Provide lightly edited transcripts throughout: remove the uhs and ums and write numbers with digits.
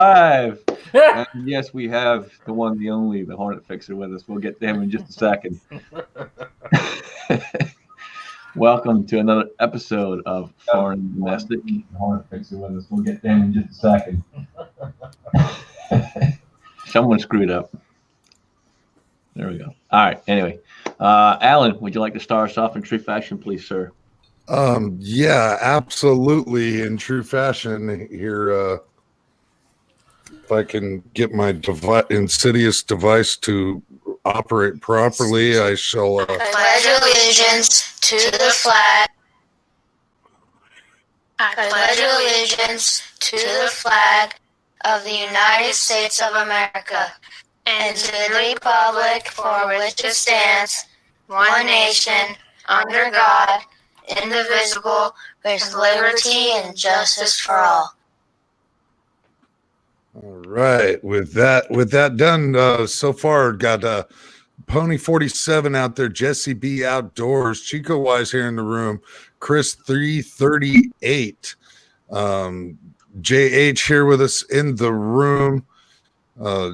Live. And yes, we have the one, the only, the Hornet Fixer with us. We'll get to him in just a second. Welcome to another episode of Foreign Domestic. The Hornet Fixer with us. We'll get to him in just a second. Someone screwed up. There we go. All right. Anyway, Alan, would you like to start us off in true fashion, please, sir? Yeah, absolutely. In true fashion here, if I can get my insidious device to operate properly, I shall pledge allegiance to the flag. I pledge allegiance to the flag of the United States of America and to the republic for which it stands, one nation, under God, indivisible, with liberty and justice for all. All right. With that done, so far got Pony 47 out there, Jesse B outdoors, Chico Wise here in the room, Chris 338, JH here with us in the room.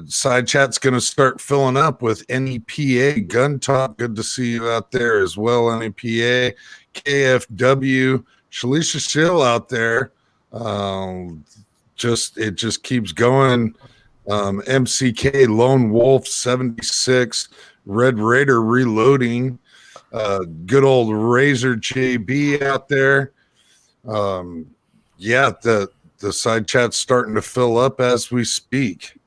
Side chat's going to start filling up with NEPA Gun Talk. Good to see you out there as well, NEPA, KFW, Shalisha Shill out there. It just keeps going. MCK Lone Wolf 76, Red Raider Reloading, good old Razor JB out there. Yeah, the side chat's starting to fill up as we speak.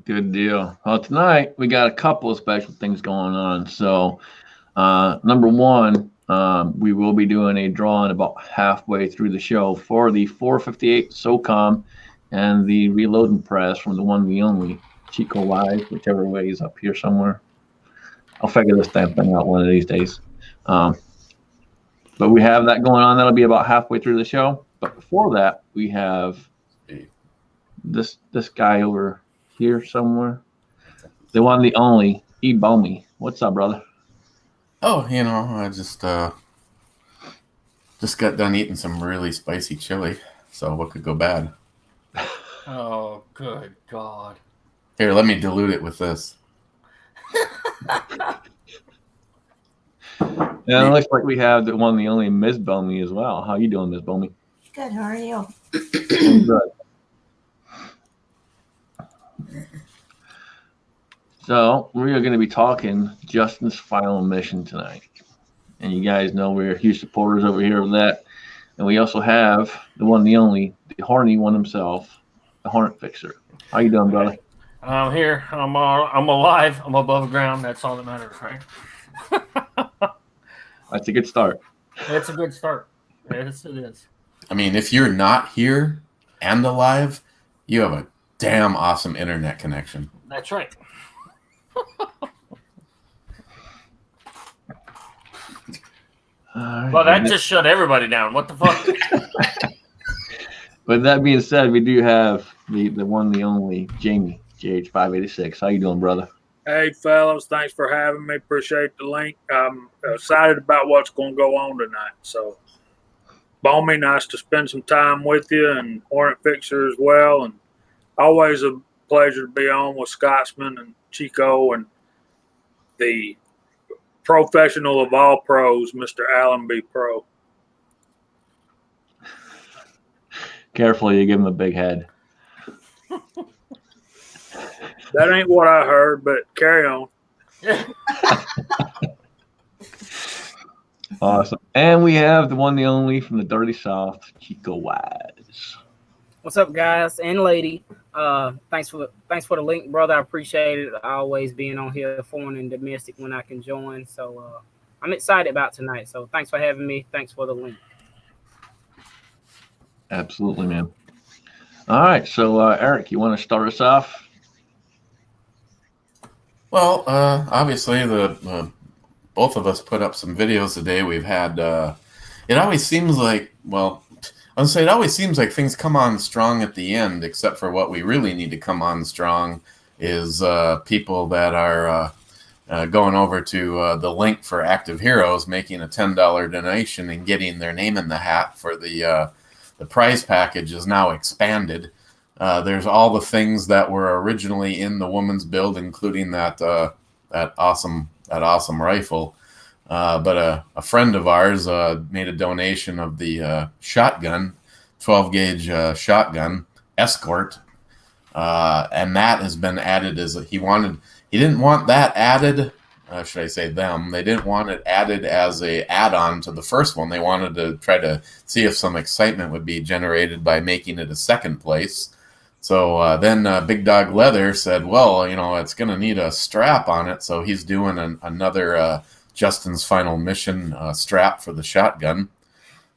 Good deal. Well, tonight we got a couple of special things going on. So, number one, we will be doing a drawing about halfway through the show for the 458 SOCOM and the reloading press from the one, the only, Chico Wise, whichever way is up here somewhere. I'll figure this damn thing out one of these days. But we have that going on. That'll be about halfway through the show. But before that, we have this guy over here somewhere. The one, the only, E-Bomy. What's up, brother? Oh, I just got done eating some really spicy chili. So what could go bad? Oh, good God. Here, let me dilute it with this. Yeah, it looks like we have the one, the only, Ms. Bomy as well. How you doing, Ms. Bomy? Good. How are you? Good. So we are going to be talking Justin's final mission tonight. And you guys know we're huge supporters over here of that. And we also have the one, the only, the horny one himself, the Hornet Fixer. How you doing, brother? I'm here. I'm alive. I'm above ground. That's all that matters, right? That's a good start. It's a good start. Yes, it is. I mean, if you're not here and alive, you have a damn awesome internet connection. That's right. Well, that just shut everybody down. What the fuck? With that being said, we do have the one, the only, Jamie, JH586. How you doing, brother? Hey, fellas. Thanks for having me. Appreciate the link. I'm excited about what's going to go on tonight. So, Bomy, nice to spend some time with you, and Hornet Fixer as well. And always a pleasure to be on with Scotsman and Chico and the professional of all pros, Mr. Allen B. Pro. Careful, you give him a big head. That ain't what I heard, but carry on. Awesome. And we have the one, the only, from the Dirty South, Chico Wise. What's up, guys and lady? Thanks for the link, brother. I appreciate it. Always being on here, foreign and domestic, when I can join. So I'm excited about tonight. So thanks for having me. Thanks for the link. Absolutely, man. All right. So Eric, you want to start us off? Well, obviously, both of us put up some videos today. We've had. It always seems like, it always seems like things come on strong at the end, except for what we really need to come on strong is people that are going over to the link for Active Heroes, making a $10 donation and getting their name in the hat for the the prize package is now expanded. There's all the things that were originally in the woman's build, including that awesome rifle. But a friend of ours made a donation of the shotgun, 12 gauge shotgun Escort, and that has been added as he didn't want that added. Should I say them? They didn't want it added as a add-on to the first one. They wanted to try to see if some excitement would be generated by making it a second place. So then Big Dog Leather said, well, you know, it's going to need a strap on it. So he's doing another Justin's Final Mission strap for the shotgun.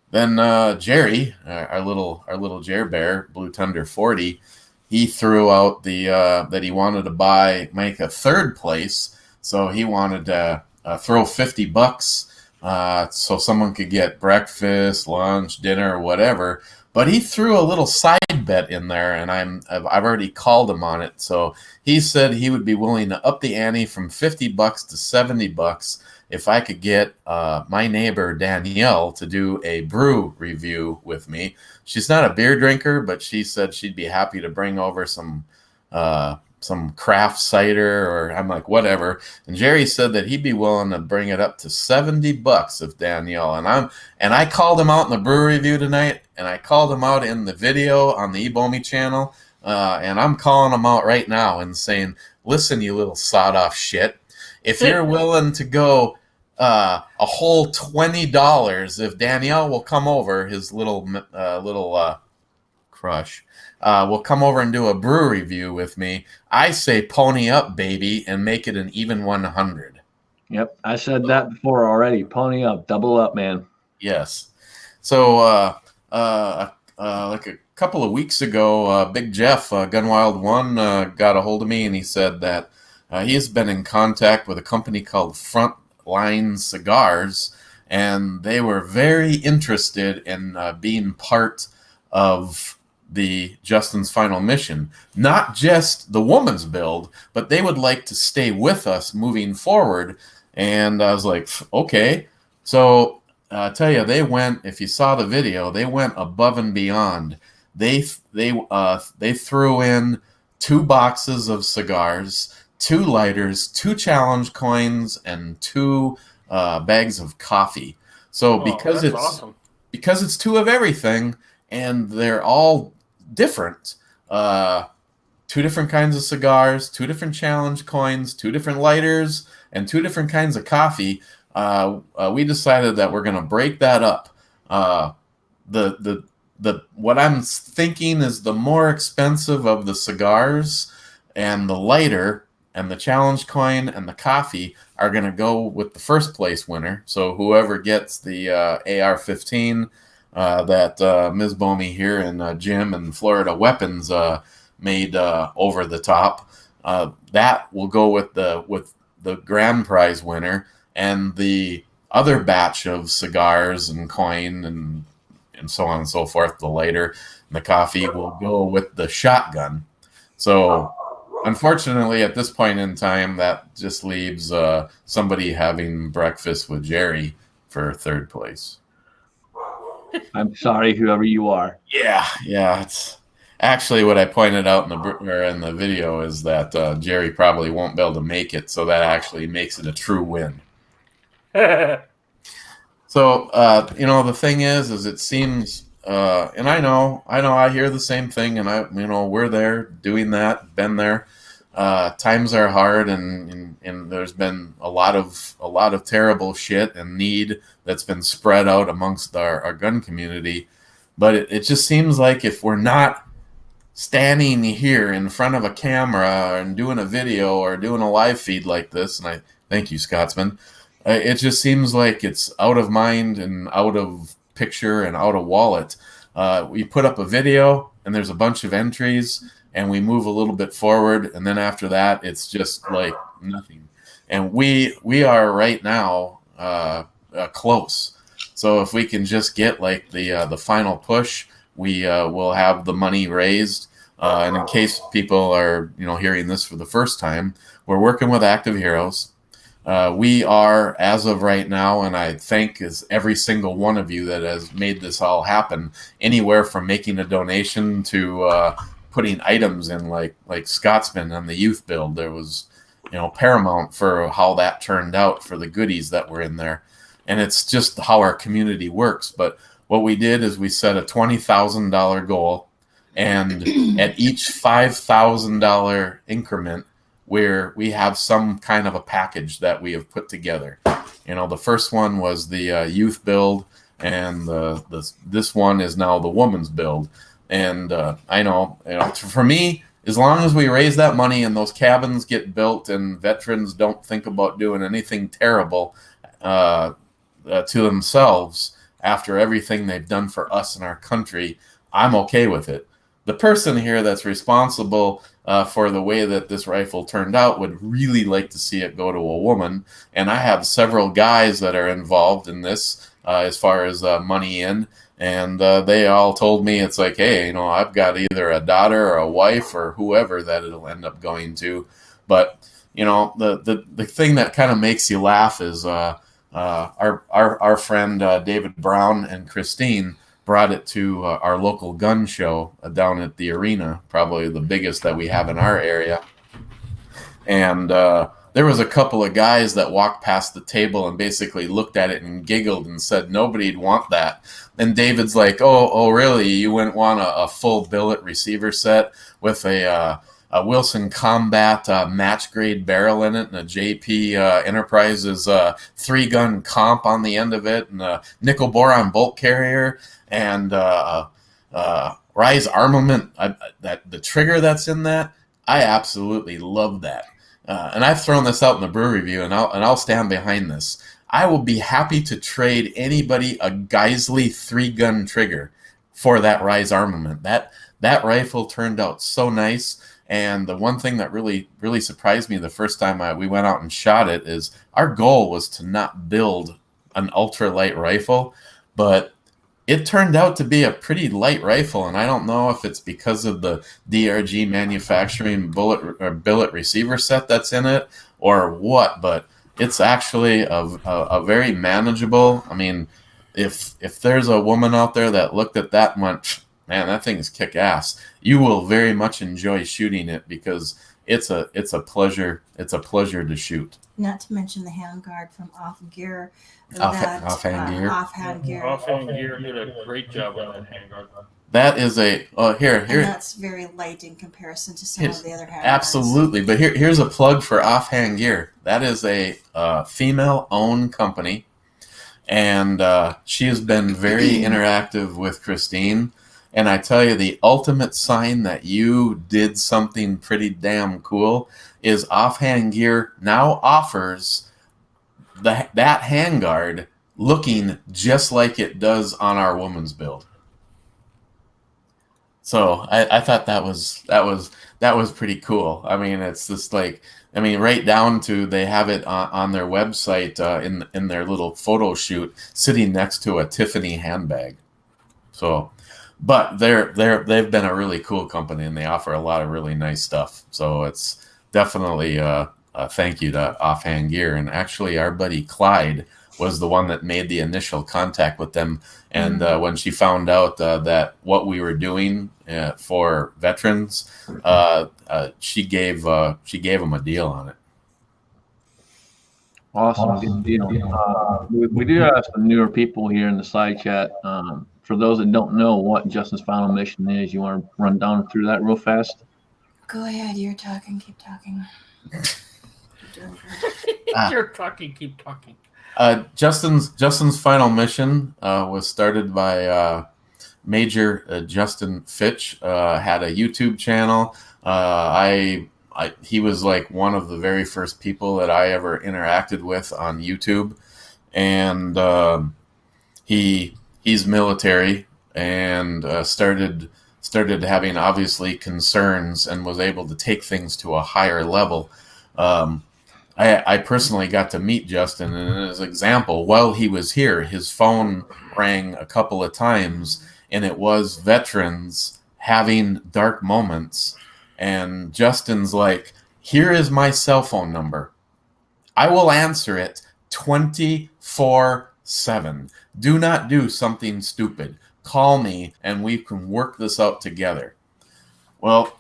Then Jerry, our little Jer Bear, Blue Thunder 40, he threw out that he wanted to make a third place. So he wanted to throw $50 so someone could get breakfast, lunch, dinner, or whatever. But he threw a little side bet in there, and I've already called him on it. So he said he would be willing to up the ante from $50 to $70 if I could get my neighbor Danielle to do a brew review with me. She's not a beer drinker, but she said she'd be happy to bring over some craft cider, or I'm like, whatever. And Jerry said that he'd be willing to bring it up to $70 if Danielle, and I called him out in the brew review tonight, and I called him out in the video on the Ebomi channel, and I'm calling him out right now and saying, listen, you little sawed off shit, if you're willing to go a whole $20, if Danielle will come over, his little crush, will come over and do a brew review with me, I say pony up, baby, and make it an even 100. Yep, I said that before already. Pony up, double up, man. Yes. So like a couple of weeks ago, Big Jeff, Gunwild 1, got a hold of me, and he said that he has been in contact with a company called Frontline Cigars, and they were very interested in being part of the Justin's Final Mission. Not just the woman's build, but they would like to stay with us moving forward. And I was like, okay. So I tell you, they went, if you saw the video, they went above and beyond. They threw in 2 boxes of cigars, 2 lighters, 2 challenge coins, and 2 bags of coffee. So because it's 2 of everything, and they're all different, 2 different kinds of cigars, 2 different challenge coins, 2 different lighters, and 2 different kinds of coffee, we decided that we're going to break that up. What I'm thinking is the more expensive of the cigars and the lighter and the challenge coin and the coffee are going to go with the first place winner. So whoever gets the AR-15 that Ms. Bomey here and Jim and Florida Weapons made over the top, that will go with the grand prize winner, and the other batch of cigars and coin and so on and so forth, the lighter and the coffee, will go with the shotgun. So unfortunately, at this point in time, that just leaves somebody having breakfast with Jerry for third place. I'm sorry, whoever you are. Yeah. It's actually what I pointed out in the video is that Jerry probably won't be able to make it, so that actually makes it a true win. So the thing is it seems, and I know I hear the same thing, and we're there doing that, been there. Times are hard, and there's been a lot of terrible shit and need that's been spread out amongst our gun community. But it just seems like if we're not standing here in front of a camera and doing a video or doing a live feed like this, and I thank you, Scotsman, it just seems like it's out of mind and out of picture and out of wallet. We put up a video and there's a bunch of entries, and we move a little bit forward, and then after that, it's just like nothing. And we are right now close. So if we can just get like the final push, we will have the money raised. And in case people are hearing this for the first time, we're working with Active Heroes. We are, as of right now, and I thank every single one of you that has made this all happen, anywhere from making a donation to putting items in, like Scotsman on the youth build. There was, paramount for how that turned out for the goodies that were in there. And it's just how our community works. But what we did is we set a $20,000 goal, and at each $5,000 increment, where we have some kind of a package that we have put together. The first one was the youth build, and this one is now the woman's build. And I know, for me, as long as we raise that money and those cabins get built and veterans don't think about doing anything terrible to themselves after everything they've done for us and our country, I'm okay with it. The person here that's responsible for the way that this rifle turned out would really like to see it go to a woman. And I have several guys that are involved in this as far as money in. And they all told me, it's like, hey, I've got either a daughter or a wife or whoever that it'll end up going to. But, the thing that kind of makes you laugh is our friend David Brown and Christine brought it to our local gun show down at the arena, probably the biggest that we have in our area. And there was a couple of guys that walked past the table and basically looked at it and giggled and said nobody'd want that. And David's like, oh, really? You wouldn't want a full billet receiver set with a Wilson Combat match grade barrel in it, and a JP Enterprises 3-gun comp on the end of it, and a nickel boron bolt carrier, and Rise armament. That the trigger that's in that, I absolutely love that. And I've thrown this out in the brew review, and I'll stand behind this. I will be happy to trade anybody a Geisley 3-gun trigger for that Rise armament. That rifle turned out so nice. And the one thing that really, really surprised me the first time we went out and shot it is our goal was to not build an ultralight rifle, but it turned out to be a pretty light rifle. And I don't know if it's because of the DRG manufacturing billet receiver set that's in it or what, but it's actually a very manageable. I mean, if there's a woman out there that looked at that and went, man, that thing is kick-ass, you will very much enjoy shooting it because it's a pleasure. It's a pleasure to shoot. Not to mention the handguard from Off Gear. Offhand Gear. Offhand Gear. Offhand Gear did a great job on that handguard. That is here. And that's very light in comparison to some of the other handguards. Absolutely, but here's a plug for Offhand Gear. That is a female-owned company, and she has been very interactive with Christine. And I tell you, the ultimate sign that you did something pretty damn cool is Offhand Gear now offers that handguard looking just like it does on our woman's build. So I thought that was pretty cool. I mean, it's just like, right down to they have it on their website in their little photo shoot sitting next to a Tiffany handbag. So. But they've been a really cool company, and they offer a lot of really nice stuff. So it's definitely a thank you to Offhand Gear. And actually, our buddy Clyde was the one that made the initial contact with them. And when she found out that what we were doing for veterans, she gave them a deal on it. Awesome, good deal. We do have some newer people here in the side chat. For those that don't know what Justin's final mission is, you want to run down through that real fast? Go ahead, you're talking, keep talking. You're talking, keep talking. Justin's final mission was started by Major Justin Fitch. Had a YouTube channel. He was like one of the very first people that I ever interacted with on YouTube, and he's military and started having obviously concerns and was able to take things to a higher level. I personally got to meet Justin, and as an example, while he was here, his phone rang a couple of times, and it was veterans having dark moments. And Justin's like, here is my cell phone number. I will answer it 24/7. Do not do something stupid. Call me and we can work this out together. Well,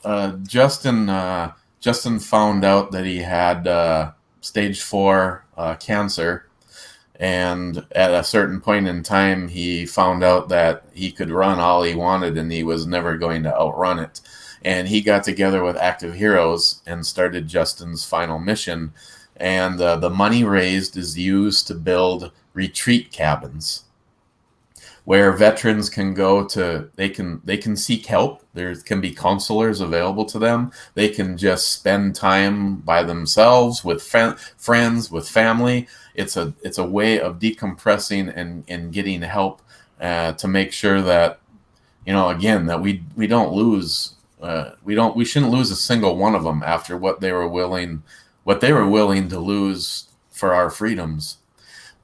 Justin found out that he had stage 4 cancer, and at a certain point in time, he found out that he could run all he wanted, and he was never going to outrun it. And he got together with Active Heroes and started Justin's final mission. And the money raised is used to build retreat cabins where veterans can go to. They can seek help. There can be counselors available to them. They can just spend time by themselves with friends, with family. It's a way of decompressing and getting help to make sure that, again, that we don't lose. We shouldn't lose a single one of them after what they were willing to lose for our freedoms.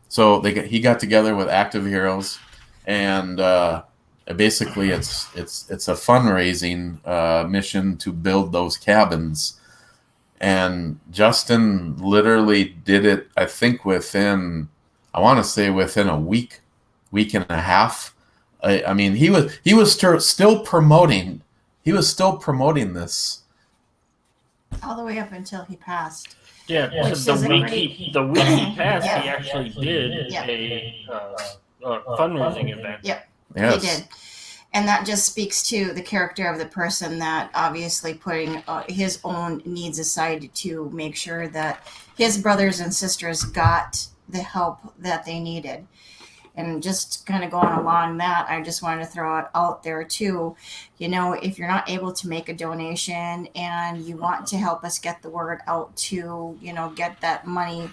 So he got together with Active Heroes, and basically it's a fundraising mission to build those cabins. And Justin literally did it, I think, within a week and a half. I mean, he was still promoting this all the way up until he passed. Yeah, Which the is a week great- the week he passed, Yeah. he actually did Yeah. a fundraising event. Yep. Yes. He did. And that just speaks to the character of the person, that obviously putting his own needs aside to make sure that his brothers and sisters got the help that they needed. And just kind of going along that, I just wanted to throw it out there too. If you're not able to make a donation and you want to help us get the word out to, get that money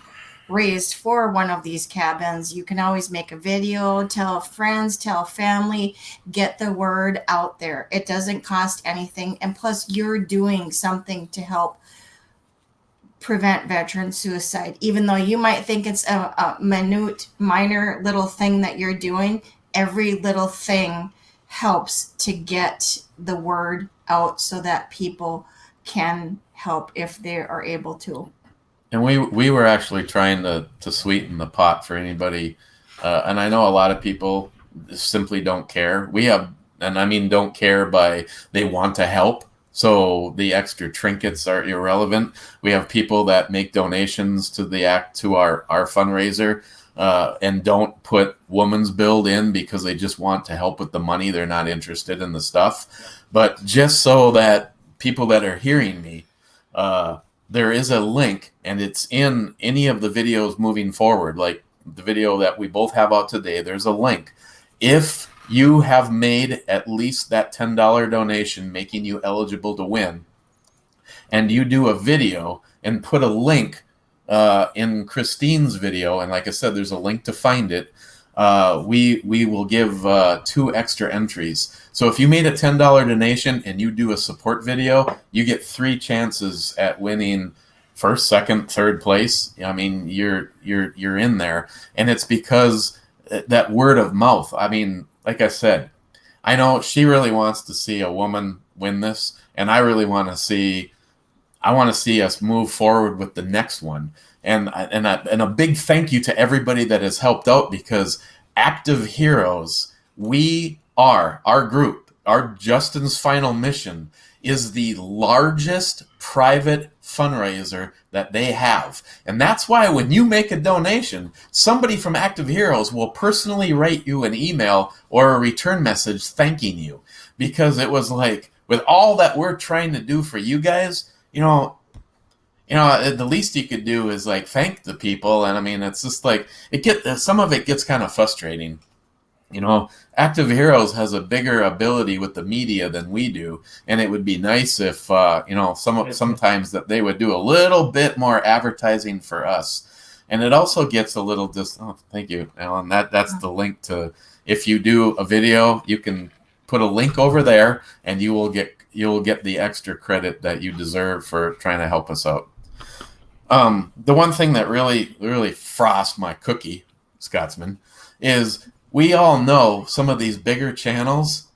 raised for one of these cabins, you can always make a video, tell friends, tell family, get the word out there. It doesn't cost anything. And plus, you're doing something to help prevent veteran suicide. Even though you might think it's a minor little thing that you're doing, every little thing helps to get the word out so that people can help if they are able to. And we were actually trying to sweeten the pot for anybody, and I know a lot of people simply don't care. Don't care by they want to help, so the extra trinkets are irrelevant. We have people that make donations to our fundraiser and don't put Woman's Build in because they just want to help with the money. They're not interested in the stuff. But just so that people that are hearing me, there is a link, and it's in any of the videos moving forward, like the video that we both have out today. There's a link. If you have made at least that $10 donation, making you eligible to win, and you do a video and put a link in Christine's video, and like I said, there's a link to find it, we will give 2 extra entries. So if you made a $10 donation and you do a support video, you get 3 chances at winning first, second, third place. I mean, you're in there, and it's because that word of mouth. I mean, like I said, I know she really wants to see a woman win this, and I really want to see. I want to see us move forward with the next one. And a big thank you to everybody that has helped out, because Active Heroes, our group, our Justin's Final Mission, is the largest private fundraiser that they have. And that's why when you make a donation, somebody from Active Heroes will personally write you an email or a return message thanking you. Because it was like, with all that we're trying to do for you guys, the least you could do is like thank the people. And I mean, it's just like some of it gets kind of frustrating. Active Heroes has a bigger ability with the media than we do, and it would be nice if sometimes that they would do a little bit more advertising for us. And it also gets a little thank you, Alan. That's the link to, if you do a video, you can put a link over there, and you will get the extra credit that you deserve for trying to help us out. The one thing that really, really frosts my cookie, Scotsman, is we all know some of these bigger channels,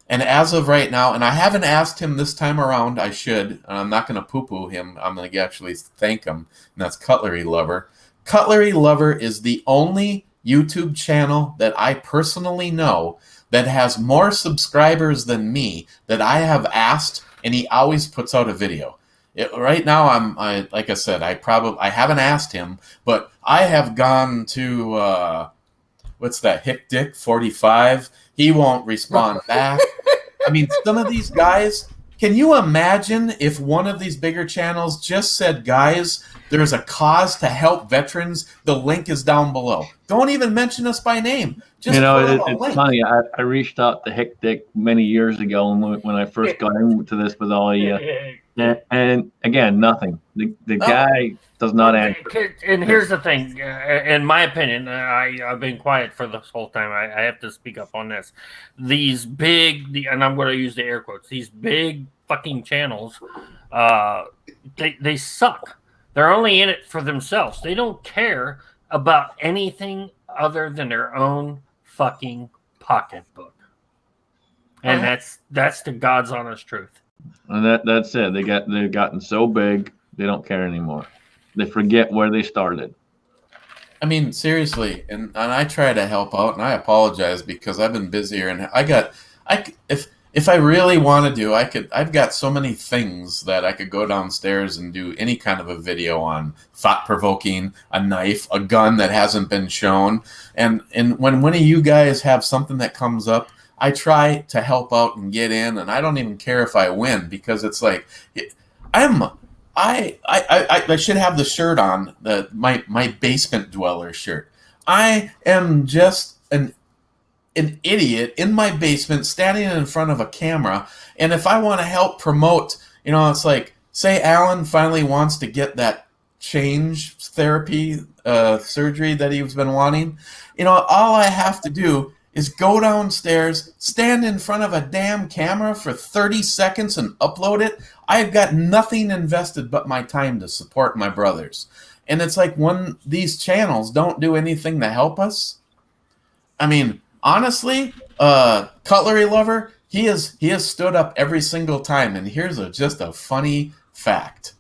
and as of right now, and I haven't asked him this time around, I should, and I'm not going to poo-poo him, I'm going to actually thank him, and that's Cutlery Lover. Cutlery Lover is the only YouTube channel that I personally know that has more subscribers than me that I have asked, and he always puts out a video. Right now, like I said, I haven't asked him, but I have gone to what's that, Hick Dick 45. He won't respond back. I mean, some of these guys. Can you imagine if one of these bigger channels just said, guys, there's a cause to help veterans. The link is down below. Don't even mention us by name. Just put out a it's link. funny. I reached out to Hick Dick many years ago when I first got into this with all you. And again, nothing. The guy does not answer. And here's the thing, in my opinion, I've been quiet for this whole time. I have to speak up on this. These big, and I'm going to use the air quotes, these big fucking channels, they suck. They're only in it for themselves. They don't care about anything other than their own fucking pocketbook. And that's the God's honest truth. And that's it. They've gotten so big they don't care anymore. They forget where they started. I mean, seriously, and I try to help out, and I apologize because I've been busier, and if I really want to do, I've got so many things that I could go downstairs and do any kind of a video on, thought-provoking, a knife, a gun that hasn't been shown, and when one of you guys have something that comes up, I try to help out and get in, and I don't even care if I win because it's like I should have the shirt on, my basement dweller shirt. I am just an idiot in my basement standing in front of a camera, and if I want to help promote, it's like, say Alan finally wants to get that change therapy surgery that he's been wanting. All I have to do is go downstairs, stand in front of a damn camera for 30 seconds and upload it. I've got nothing invested but my time to support my brothers. And it's like when these channels don't do anything to help us. I mean, honestly, Cutlery Lover, he has stood up every single time. And here's just a funny fact.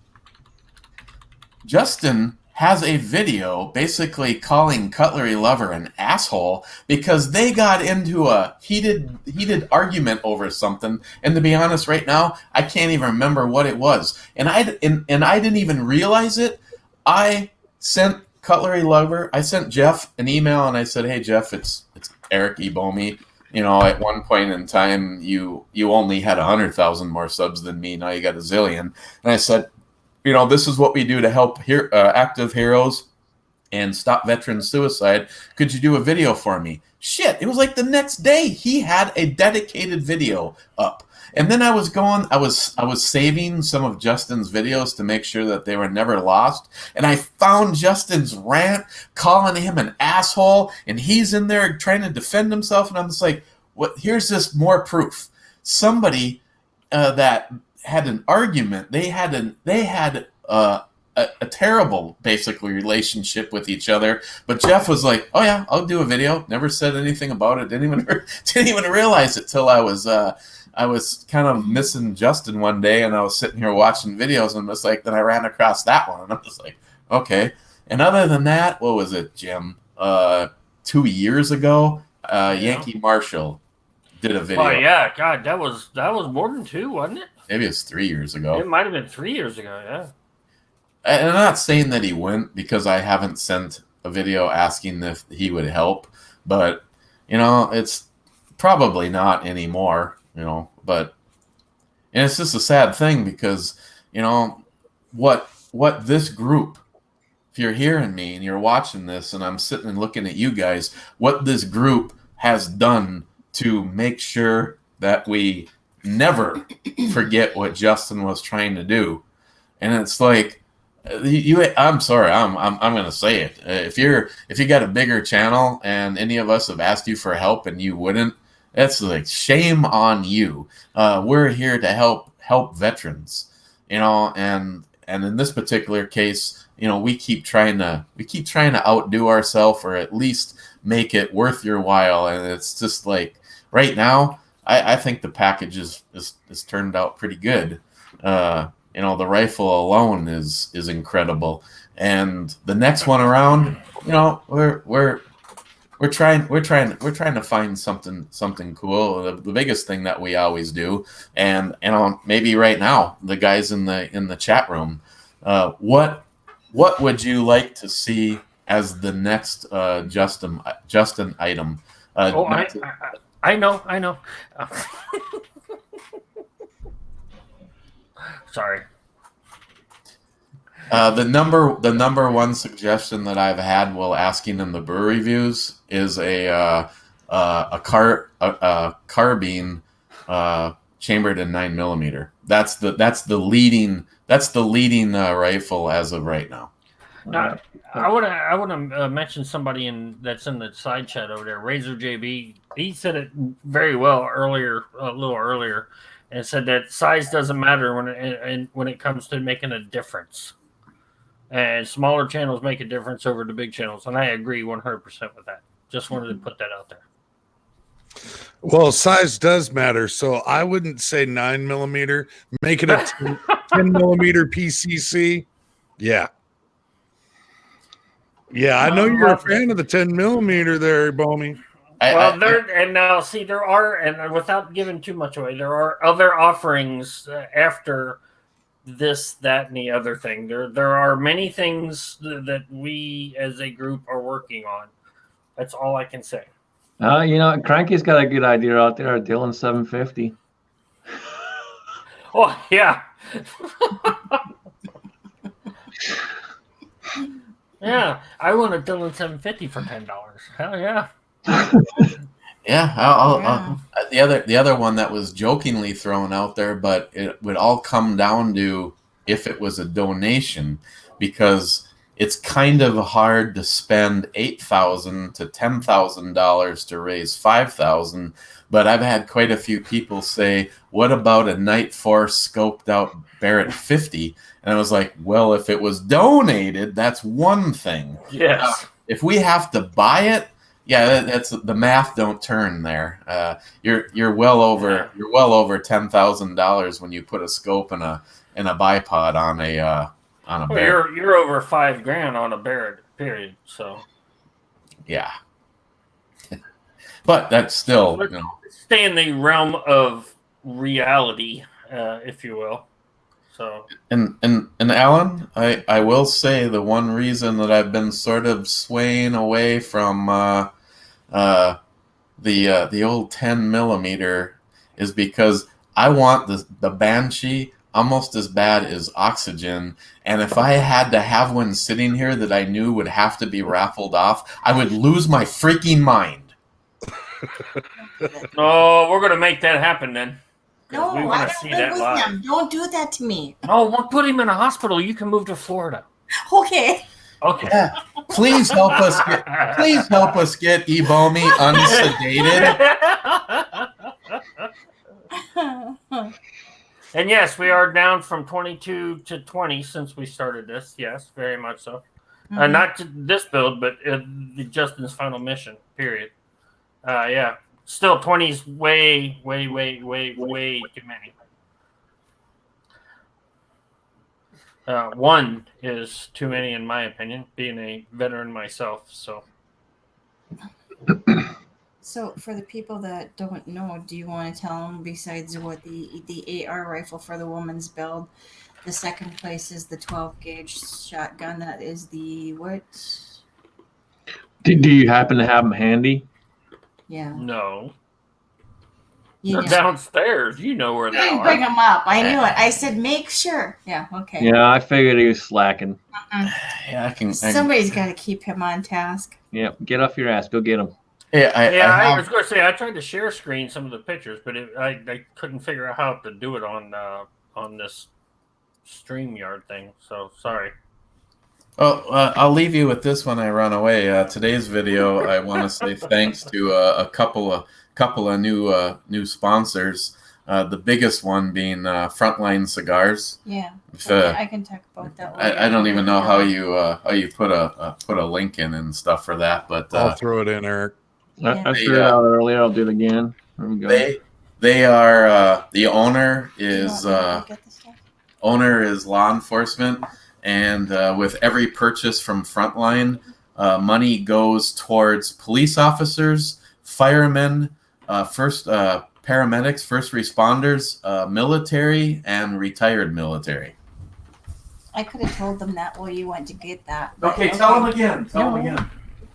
Justin has a video basically calling Cutlery Lover an asshole because they got into a heated argument over something. And to be honest, right now, I can't even remember what it was. And I didn't even realize it. I sent Cutlery Lover, I sent Jeff an email and I said, hey, Jeff, it's Eric Ebomi. At one point in time, you only had 100,000 more subs than me. Now you got a zillion. And I said, this is what we do to help active heroes and stop veteran suicide. Could you do a video for me? Shit, it was like the next day he had a dedicated video up. And then I was saving some of Justin's videos to make sure that they were never lost. And I found Justin's rant calling him an asshole, and he's in there trying to defend himself. And I'm just like, what? Here's just more proof. Somebody that had an argument. They had a terrible, basically, relationship with each other. But Jeff was like, "Oh yeah, I'll do a video." Never said anything about it. Didn't even realize it till I was kind of missing Justin one day, and I was sitting here watching videos, and then I ran across that one, and I'm just like, okay. And other than that, what was it, Jim? 2 years ago, Yankee Marshall did a video. Oh yeah, God, that was more than 2, wasn't it? Maybe it was 3 years ago. It might have been 3 years ago, yeah. And I'm not saying that he wouldn't because I haven't sent a video asking if he would help, but it's probably not anymore. But it's just a sad thing because what this group, if you're hearing me and you're watching this, and I'm sitting and looking at you guys, what this group has done to make sure that we never forget what Justin was trying to do. And it's like, I'm sorry, I'm going to say it. If you got a bigger channel and any of us have asked you for help and you wouldn't, that's like shame on you. We're here to help veterans, and in this particular case, we keep trying to outdo ourselves or at least make it worth your while. And it's just like right now, I think the package is turned out pretty good. the rifle alone is incredible. And the next one around, we're trying to find something cool. The biggest thing that we always do, and maybe right now the guys in the chat room, what would you like to see as the next Justin item? I know. Sorry. The number one suggestion that I've had while asking in the brew reviews is a carbine chambered in 9mm. That's the leading rifle as of right now. Now, I want to mention somebody that's in the side chat over there, Razor JB. He said it very well a little earlier, and said that size doesn't matter when it comes to making a difference. And smaller channels make a difference over the big channels, and I agree 100% with that. Just wanted to put that out there. Well, size does matter, so I wouldn't say 9mm. Make it a 10mm PCC. Yeah. Yeah, I know you're a fan of the 10mm there, Bomey. There are, and without giving too much away, there are other offerings after this, that, and the other thing. There are many things that we as a group are working on. That's all I can say. Cranky's got a good idea out there, a Dylan 750. Oh, yeah. Yeah, I want a Dylan 750 for $10. Hell yeah. Yeah, the other one that was jokingly thrown out there, but it would all come down to if it was a donation, because it's kind of hard to spend $8,000 to $10,000 to raise $5,000. But I've had quite a few people say, "What about a Night Force scoped out Barrett 50?" And I was like, "Well, if it was donated, that's one thing. Yes. If we have to buy it." Yeah, that's the math don't turn there. You're well over $10,000 when you put a scope and a bipod on a Barrett. You're over $5,000 on a Barrett, period. So yeah, but that's still stay in the realm of reality, if you will. So and Alan, I will say the one reason that I've been sort of swaying away from the old 10mm is because I want the Banshee almost as bad as Oxygen, and if I had to have one sitting here that I knew would have to be raffled off, I would lose my freaking mind. No, we're gonna make that happen then. No, we I don't live with him. Don't do that to me. No, we'll put him in a hospital. You can move to Florida. Okay. Okay. Yeah. Please help us get Ebomi unsedated. And yes, we are down from 22 to 20 since we started this. Yes, very much so. Mm-hmm. Not this build, but Justin's final mission. Period. Yeah. Still, 20 is way, way, way, way, way too many. 1 is too many, in my opinion, being a veteran myself. So, for the people that don't know, do you want to tell them, besides what the AR rifle for the woman's build, the second place is the 12 gauge shotgun. That is the what? Do you happen to have them handy? Yeah. No. They're downstairs. You know where they are. Bring them up. I knew it. I said, make sure. Yeah. Okay. Yeah, I figured he was slacking. Yeah, Somebody's got to keep him on task. Yeah, get off your ass. Go get him. Yeah, I was going to say I tried to share screen some of the pictures, but I couldn't figure out how to do it on this StreamYard thing. So sorry. Oh, I'll leave you with this when I run away. Today's video, I want to say thanks to a couple of new sponsors. The biggest one being Frontline Cigars. Yeah, I can talk about that. I don't even know how you put a link in and stuff for that, but I'll throw it in, Eric. I threw it out earlier. I'll do it again. There we go. They are the owner is owner is law enforcement, and with every purchase from Frontline, money goes towards police officers, firemen, paramedics, first responders, military, and retired military. I could have told them that while you went to get that. Okay, tell them again. Tell them again.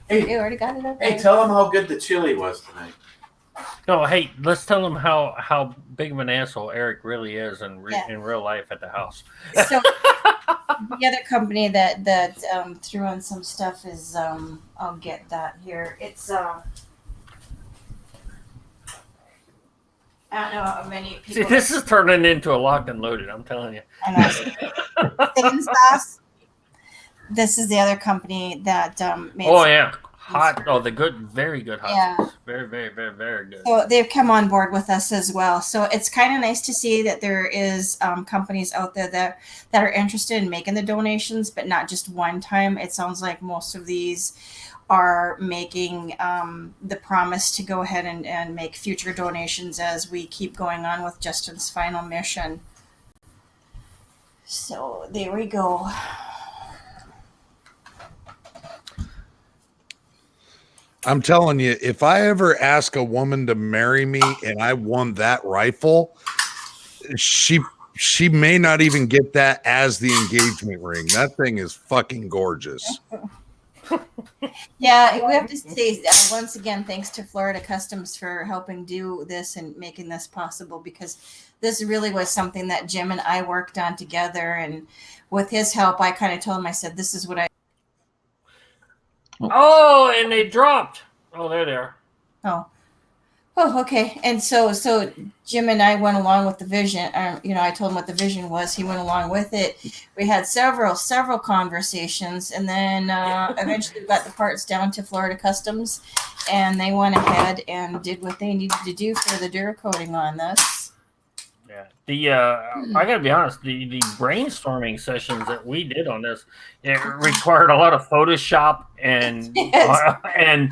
You Hey, already got it. Okay. hey, tell them how good the chili was tonight. No, hey, let's tell them how big of an asshole Eric really is in real life at the house. So the other company that threw in some stuff is I'll get that here. It's I don't know how many people. See, this is turning into a locked and loaded. I'm telling you. I know. Thin sauce. This is the other company that made. Oh yeah, hot. Oh, the good, very good hot Yeah. sauce. Very, very, very, very good. So they've come on board with us as well. So it's kind of nice to see that there is companies out there that are interested in making the donations, but not just one time. It sounds like most of these are making the promise to go ahead and make future donations as we keep going on with Justin's final mission. So there we go. I'm telling you, if I ever ask a woman to marry me and I won that rifle, she may not even get that as the engagement ring. That thing is fucking gorgeous. Yeah, we have to say once again, thanks to Florida Customs for helping do this and making this possible, because this really was something that Jim and I worked on together. And with his help, I kind of told him, I said, this is what I. Oh, and they dropped. Oh, there they are. Oh, okay. And so Jim and I went along with the vision. I told him what the vision was. He went along with it. We had several conversations, and then eventually we got the parts down to Florida Customs, and they went ahead and did what they needed to do for the Duracoating on this. Yeah. I gotta be honest. The brainstorming sessions that we did on this, it required a lot of Photoshop and Yes. and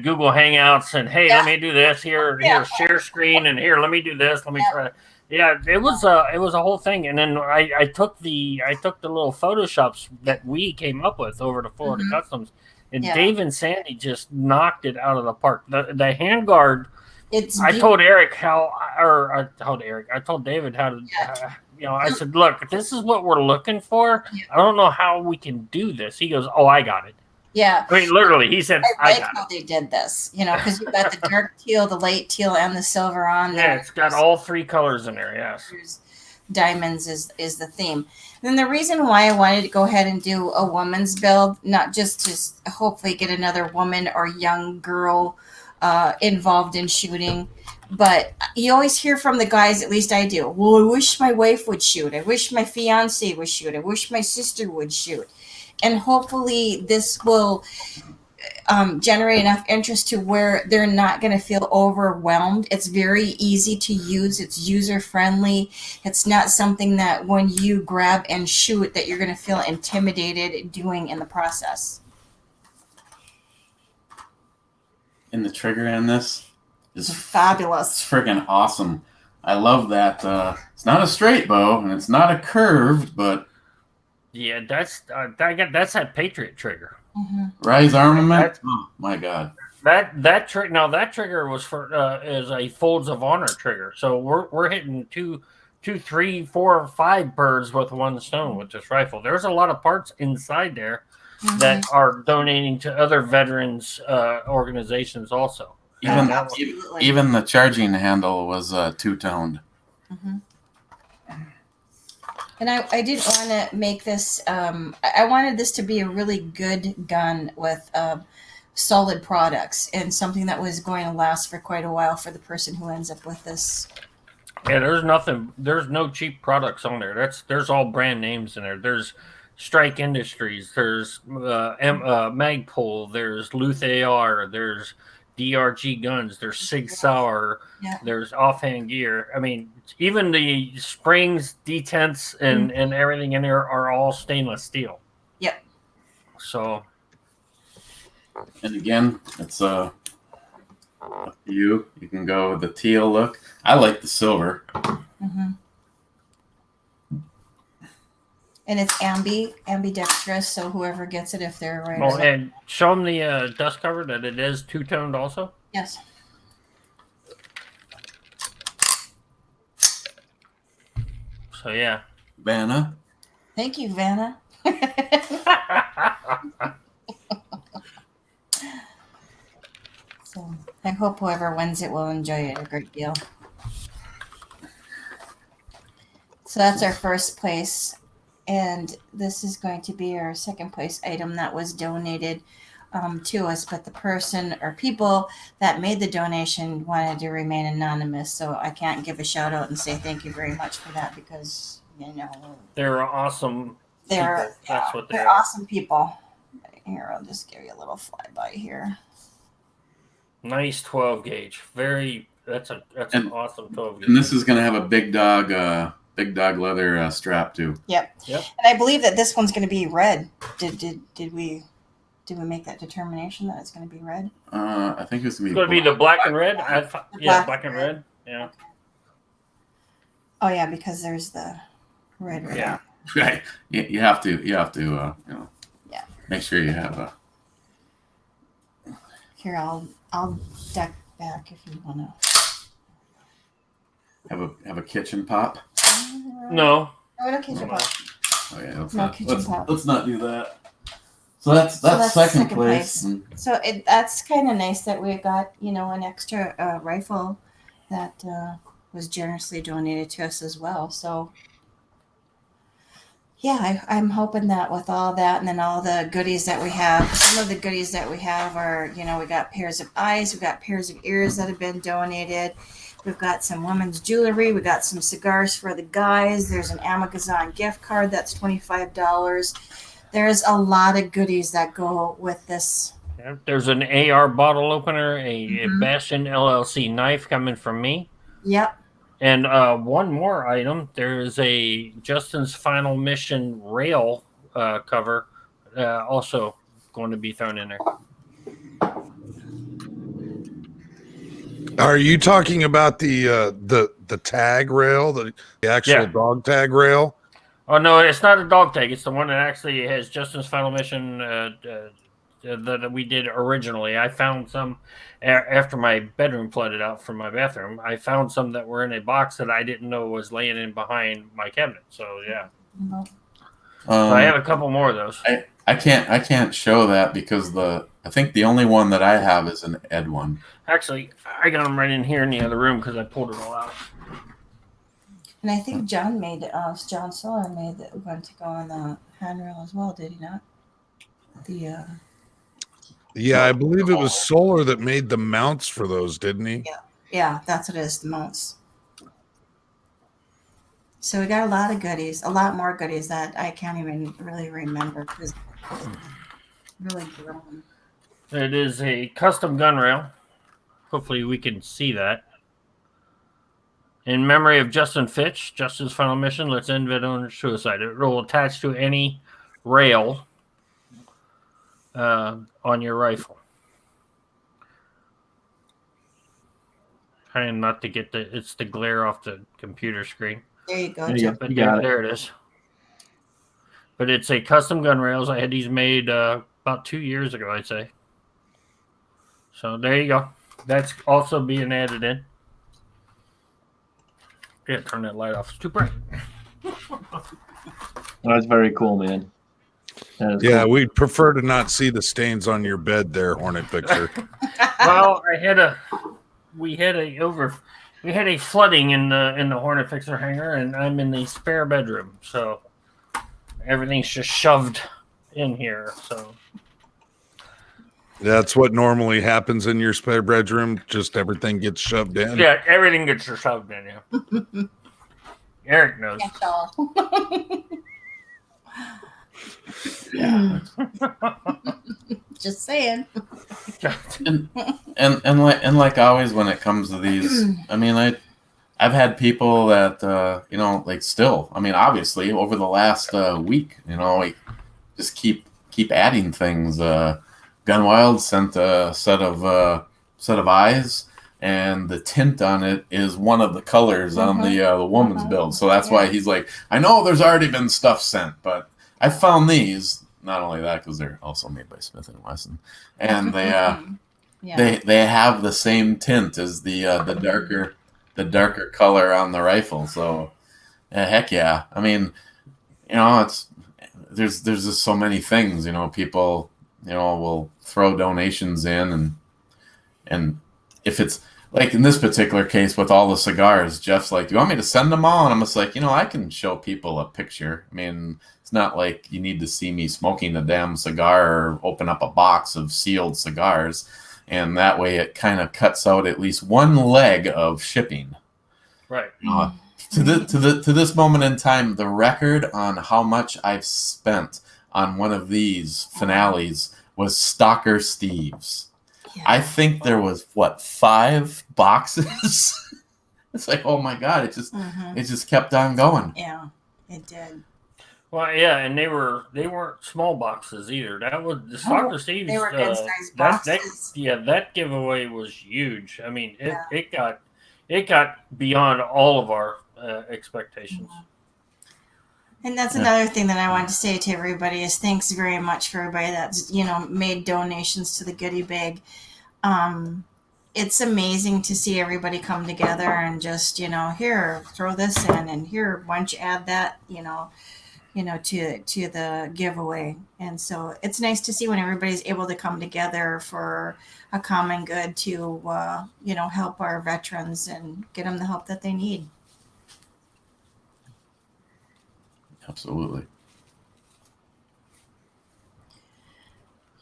Google Hangouts and hey, let me do this here share screen and here let me do this, let me try. Yeah, it was a whole thing, and then I took the little Photoshops that we came up with over to Florida Customs, and Dave and Sandy just knocked it out of the park. The handguard. I told David how to, I said, look, this is what we're looking for. I don't know how we can do this. He goes, oh, I got it. Yeah. I mean, literally, he said, I like how they did this, because you've got the dark teal, the light teal, and the silver on there. Yeah, it's got all three colors in there, yes. Diamonds is the theme. Then the reason why I wanted to go ahead and do a woman's build, not just to hopefully get another woman or young girl involved in shooting, but you always hear from the guys, at least I do, well, I wish my wife would shoot, I wish my fiance would shoot, I wish my sister would shoot. And hopefully this will generate enough interest to where they're not going to feel overwhelmed. It's very easy to use, it's user friendly, it's not something that when you grab and shoot that you're going to feel intimidated doing in the process. And the trigger in this is fabulous. It's friggin' awesome. I love that. It's not a straight bow and it's not a curved, but yeah, that's that Patriot trigger. Rise Armament. Oh my God. That trigger was for is a Folds of Honor trigger. So we're hitting two, 3, 4, 5 birds with one stone with this rifle. There's a lot of parts inside there that are donating to other veterans organizations also. Even the charging handle was two-toned. And I did want to make this, I wanted this to be a really good gun with solid products and something that was going to last for quite a while for the person who ends up with this. Yeah, there's no cheap products on there. There's all brand names in there. There's Strike Industries, there's Magpul, there's Luth AR, there's DRG guns, there's Sig Sauer, there's Offhand Gear. I mean, even the springs, detents, and everything in there are all stainless steel. Yep. So. And again, it's up to you. You can go with the teal look. I like the silver. And it's ambidextrous, so whoever gets it, if they're right. Oh, and show them the dust cover that it is two-toned also. Yes. So yeah. Vanna. Thank you, Vanna. So I hope whoever wins it will enjoy it a great deal. So that's our first place. And this is going to be our second place item that was donated to us. But the person or people that made the donation wanted to remain anonymous. So I can't give a shout out and say thank you very much for that because, you know, they're awesome. They're, That's what they're awesome people. Here, I'll just give you a little flyby here. Nice 12 gauge. That's an awesome 12 gauge. And this is going to have a big dog leather strap too. Yep. And I believe that this one's going to be red. Did we make that determination that it's going to be red? I think it's going to be the black and red. Black and red. Yeah. Oh yeah, because there's the red. Yeah. Right. You have to you know. Yeah. Make sure you have a. Here, I'll deck back if you want to. Have a kitchen pop. No. No kitchen pop. Oh yeah. Let's not do that. So that's second place. So that's kind of nice that we got, you know, an extra rifle that was generously donated to us as well. So yeah, I'm hoping that with all that and then all the goodies that we have, some of the goodies that we have are, you know, we got pairs of eyes, we got pairs of ears that have been donated. We've got some women's jewelry. We got some cigars for the guys. There's an Amazon gift card that's $25. There's a lot of goodies that go with this. Yeah, there's an AR bottle opener, a Bastion LLC knife coming from me. Yep. And one more item. There's a Justin's Final Mission rail cover also going to be thrown in there. Are you talking about the tag rail, the actual dog tag rail? Oh no, it's not a dog tag. It's the one that actually has Justin's Final Mission that we did originally. I found some after my bedroom flooded out from my bathroom. I found some that were in a box that I didn't know was laying in behind my cabinet. So yeah, so I have a couple more of those. I can't show that because I think the only one that I have is an Ed one. Actually, I got them right in here in the other room because I pulled it all out. And I think John Solar made the one to go on the handrail as well, did he not? Yeah, I believe it was Solar that made the mounts for those, didn't he? Yeah, that's what it is, the mounts. So we got a lot of goodies, a lot more goodies that I can't even really remember because it's really grown. It is a custom gun rail. Hopefully we can see that. In memory of Justin Fitch, Justin's Final Mission, let's end veteran suicide. It will attach to any rail on your rifle. Trying not to get it's the glare off the computer screen. There you go. There it is. But it's a custom gun rails. I had these made about 2 years ago, I'd say. So there you go. That's also being added in. Yeah, turn that light off. It's too bright. That's very cool, man. Yeah, cool. We'd prefer to not see the stains on your bed there, Hornet Fixer. Well, we had a flooding in the Hornet Fixer hangar, and I'm in the spare bedroom, so everything's just shoved in here. So That's what normally happens in your spare bedroom. Just everything gets shoved in. yeah, everything gets shoved in. Yeah, Eric knows. Yeah. Just saying. and like always when it comes to these, I mean, I've had people that like still, I mean, obviously over the last week, like just keep adding things. Gunwild sent a set of eyes, and the tint on it is one of the colors on the woman's build. So that's why he's like, I know there's already been stuff sent, but I found these. Not only that, because they're also made by Smith and Wesson, and they have the same tint as the darker color on the rifle. So heck yeah. I mean, it's there's just so many things. People will throw donations in, and if it's like in this particular case with all the cigars, Jeff's like, "Do you want me to send them all?" And I'm just like, I can show people a picture. I mean, it's not like you need to see me smoking a damn cigar or open up a box of sealed cigars, and that way it kind of cuts out at least one leg of shipping. Right. To this moment in time, the record on how much I've spent on one of these finales was Stalker Steve's. Yeah. I think there was 5 boxes. It's like, oh my god, it just kept on going. Yeah, it did. Well, yeah, and they weren't small boxes either. That was the Stalker Steve's. They were good-sized boxes. That giveaway was huge. I mean, it got beyond all of our expectations. And that's another thing that I wanted to say to everybody is thanks very much for everybody that's made donations to the goodie bag. It's amazing to see everybody come together and just here, throw this in, and here, why don't you add that to the giveaway. And so it's nice to see when everybody's able to come together for a common good to help our veterans and get them the help that they need. Absolutely.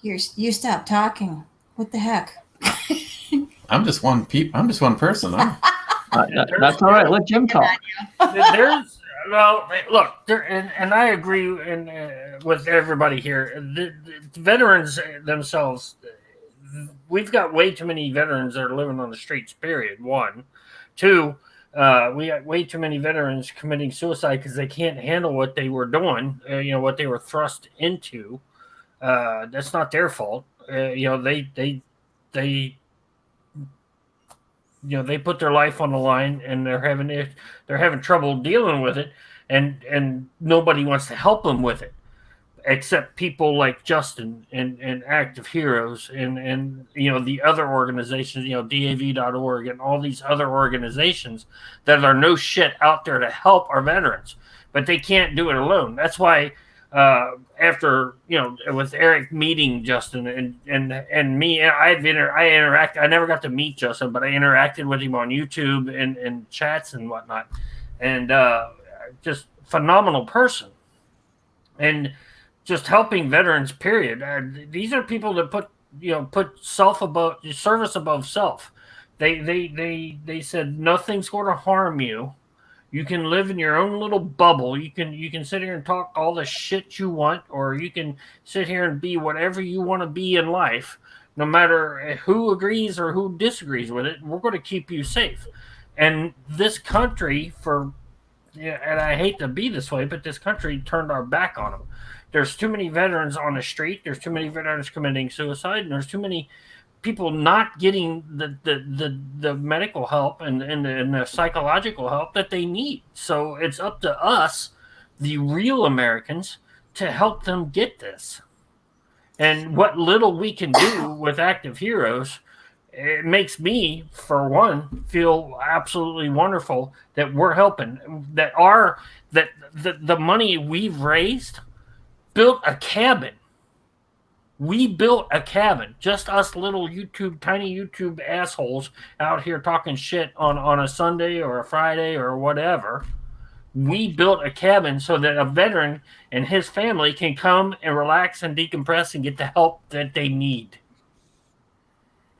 You stop talking. What the heck? I'm just one person. That's all right. Let Jim talk. Look, and I agree with everybody here. The veterans themselves, we've got way too many veterans that are living on the streets, period. 1. 2, we got way too many veterans committing suicide because they can't handle what they were doing, what they were thrust into. That's not their fault. They put their life on the line, and they're having trouble dealing with it, and nobody wants to help them with it, except people like Justin and Active Heroes and the other organizations, DAV.org and all these other organizations that are no shit out there to help our veterans, but they can't do it alone. That's why after with Eric meeting Justin and me, I never got to meet Justin, but I interacted with him on YouTube and chats and whatnot, and just phenomenal person, and just helping veterans, period. These are people that put service above self. They said nothing's going to harm you. You can live in your own little bubble. You can sit here and talk all the shit you want, or you can sit here and be whatever you want to be in life, no matter who agrees or who disagrees with it. We're going to keep you safe. And this country, and I hate to be this way, but this country turned our back on them. There's too many veterans on the street. There's too many veterans committing suicide, and there's too many people not getting the medical help and the psychological help that they need. So it's up to us, the real Americans, to help them get this. And what little we can do with Active Heroes, it makes me, for one, feel absolutely wonderful that we're helping. That the money we've raised built a cabin. We built a cabin, just us little tiny YouTube assholes out here talking shit on a Sunday or a Friday or whatever. We built a cabin so that a veteran and his family can come and relax and decompress and get the help that they need.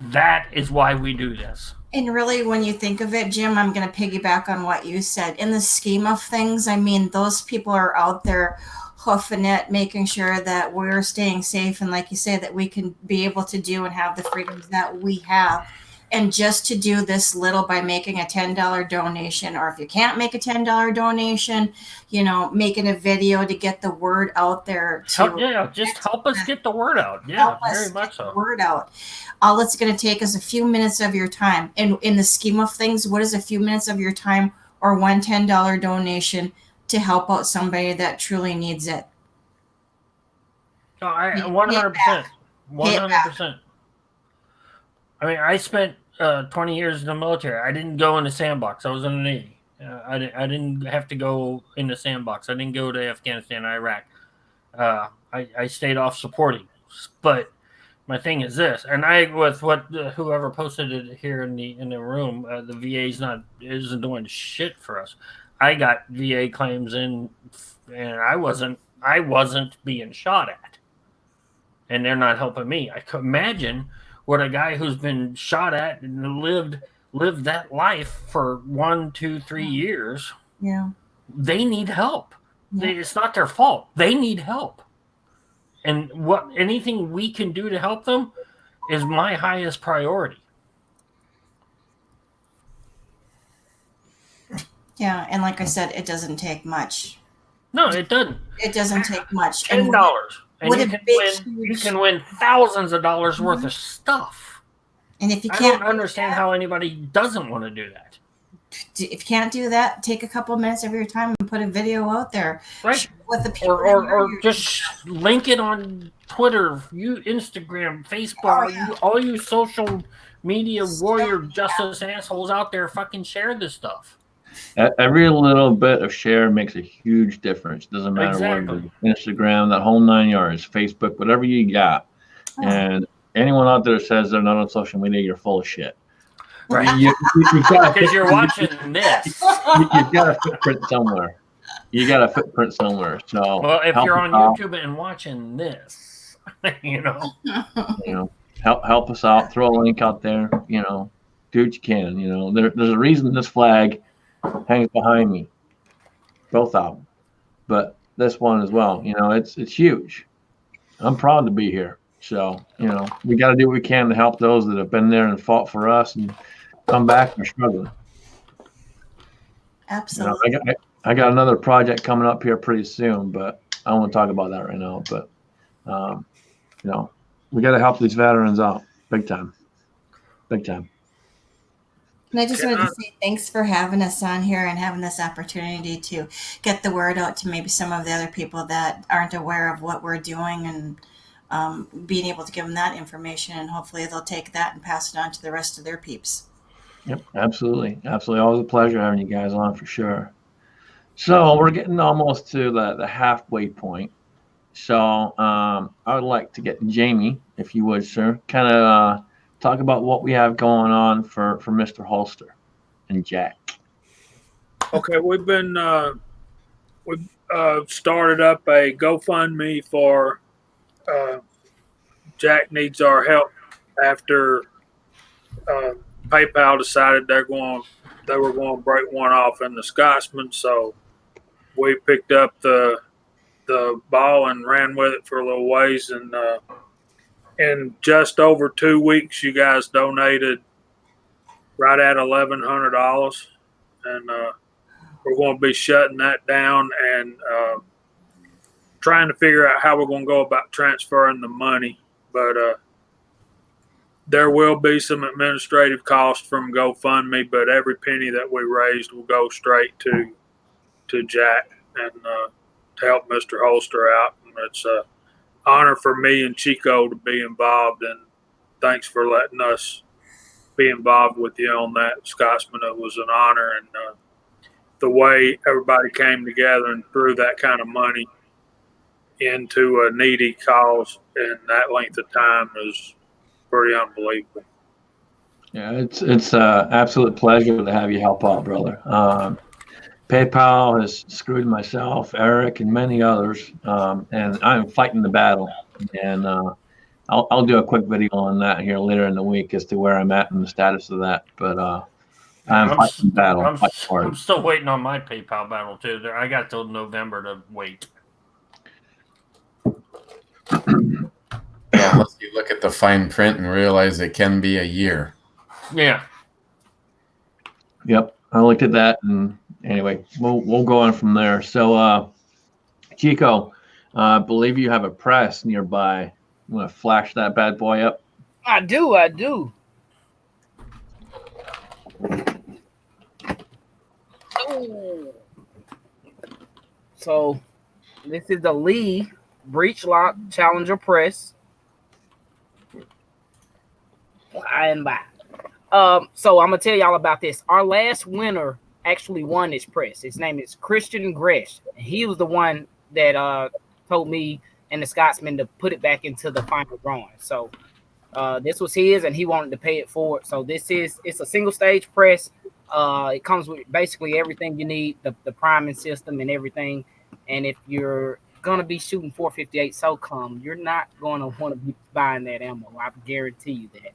That is why we do this. And really, when you think of it, Jim, I'm going to piggyback on what you said. In the scheme of things, I mean, those people are out there hoofing it, making sure that we're staying safe, and like you say, that we can be able to do and have the freedoms that we have. And just to do this little by making a $10 donation, or if you can't make a $10 donation, making a video to get the word out there. Just help us get the word out. Yeah, Help us very get much the so. word out. All it's going to take is a few minutes of your time. And in the scheme of things, what is a few minutes of your time or one $10 donation to help out somebody that truly needs it? No, I Pay it 100%. back. 100%. I mean, I spent 20 years in the military. I didn't go in the sandbox. I was in the Navy. I didn't have to go in the sandbox. I didn't go to Afghanistan, Iraq. I stayed off supporting. But my thing is this, and with what whoever posted it here in the room, the VA isn't doing shit for us. I got VA claims in, and I wasn't being shot at, and they're not helping me. I could imagine what a guy who's been shot at and lived that life for 1, 2, 3 years. Yeah. They need help. Yeah. It's not their fault. They need help. And anything we can do to help them is my highest priority. Yeah, and like I said, it doesn't take much. No, it doesn't. It doesn't take much. $10, and what you a can big, win. You huge- can win thousands of dollars worth of stuff. And if you I can't don't understand how anybody doesn't want to do that. if you can't do that, take a couple minutes of your time and put a video out there. Right. With the people Or just link it on Twitter, Instagram, Facebook, all you social media warrior justice assholes out there, fucking share this stuff. Every little bit of share makes a huge difference. Doesn't matter what it is. Instagram, that whole 9 yards, Facebook, whatever you got. Oh. And anyone out there that says they're not on social media, you're full of shit. Right. Because you're watching this. You've got a footprint somewhere. So, well, if you're on out. YouTube and watching this, help us out. Throw a link out there. Do what you can. There's a reason this flag hangs behind me. Both of them, but this one as well. It's huge. I'm proud to be here. So we got to do what we can to help those that have been there and fought for us and come back and are struggling. Absolutely. I got another project coming up here pretty soon, but I don't want to talk about that right now. But we got to help these veterans out big time. And I just wanted to say thanks for having us on here and having this opportunity to get the word out to maybe some of the other people that aren't aware of what we're doing, and being able to give them that information, and hopefully they'll take that and pass it on to the rest of their peeps. Yep, absolutely. Always a pleasure having you guys on for sure. So we're getting almost to the halfway point. So I would like to get Jamie, if you would, sir, kind of talk about what we have going on for Mr. Holster and Jack. Okay, we've been started up a GoFundMe for Jack needs our help after PayPal decided they were going to break one off in the Scotsman. So we picked up the ball and ran with it for a little ways, and in just over 2 weeks, you guys donated right at $1,100, and we're going to be shutting that down and trying to figure out how we're going to go about transferring the money. But there will be some administrative costs from GoFundMe, but every penny that we raised will go straight to Jack and to help Mr. Holster out. And it's an honor for me and Chico to be involved, and thanks for letting us be involved with you on that, Scotsman. It was an honor, and the way everybody came together and threw that kind of money into a needy cause in that length of time is pretty unbelievable. Yeah, it's an absolute pleasure to have you help out, brother. PayPal has screwed myself, Eric, and many others, and I'm fighting the battle. And I'll do a quick video on that here later in the week as to where I'm at and the status of that. But I'm fighting the battle. I'm still waiting on my PayPal battle too. I got till November to wait. Yeah, unless you look at the fine print and realize it can be a year. Yeah. Yep, I looked at that, and anyway, we'll go on from there. So, Chico, I believe you have a press nearby. You want to flash that bad boy up? I do. Ooh. So this is the Lee Breech Lock Challenger Press. And by. So I'm gonna tell y'all about this. Our last winner actually won this press. His name is Christian Gresh. He was the one that told me and the Scotsman to put it back into the final drawing. So this was his, and he wanted to pay it forward. So it's a single stage press. It comes with basically everything you need, the priming system and everything. And if you're gonna be shooting 458 SOCOM, you're not gonna want to be buying that ammo. I guarantee you that.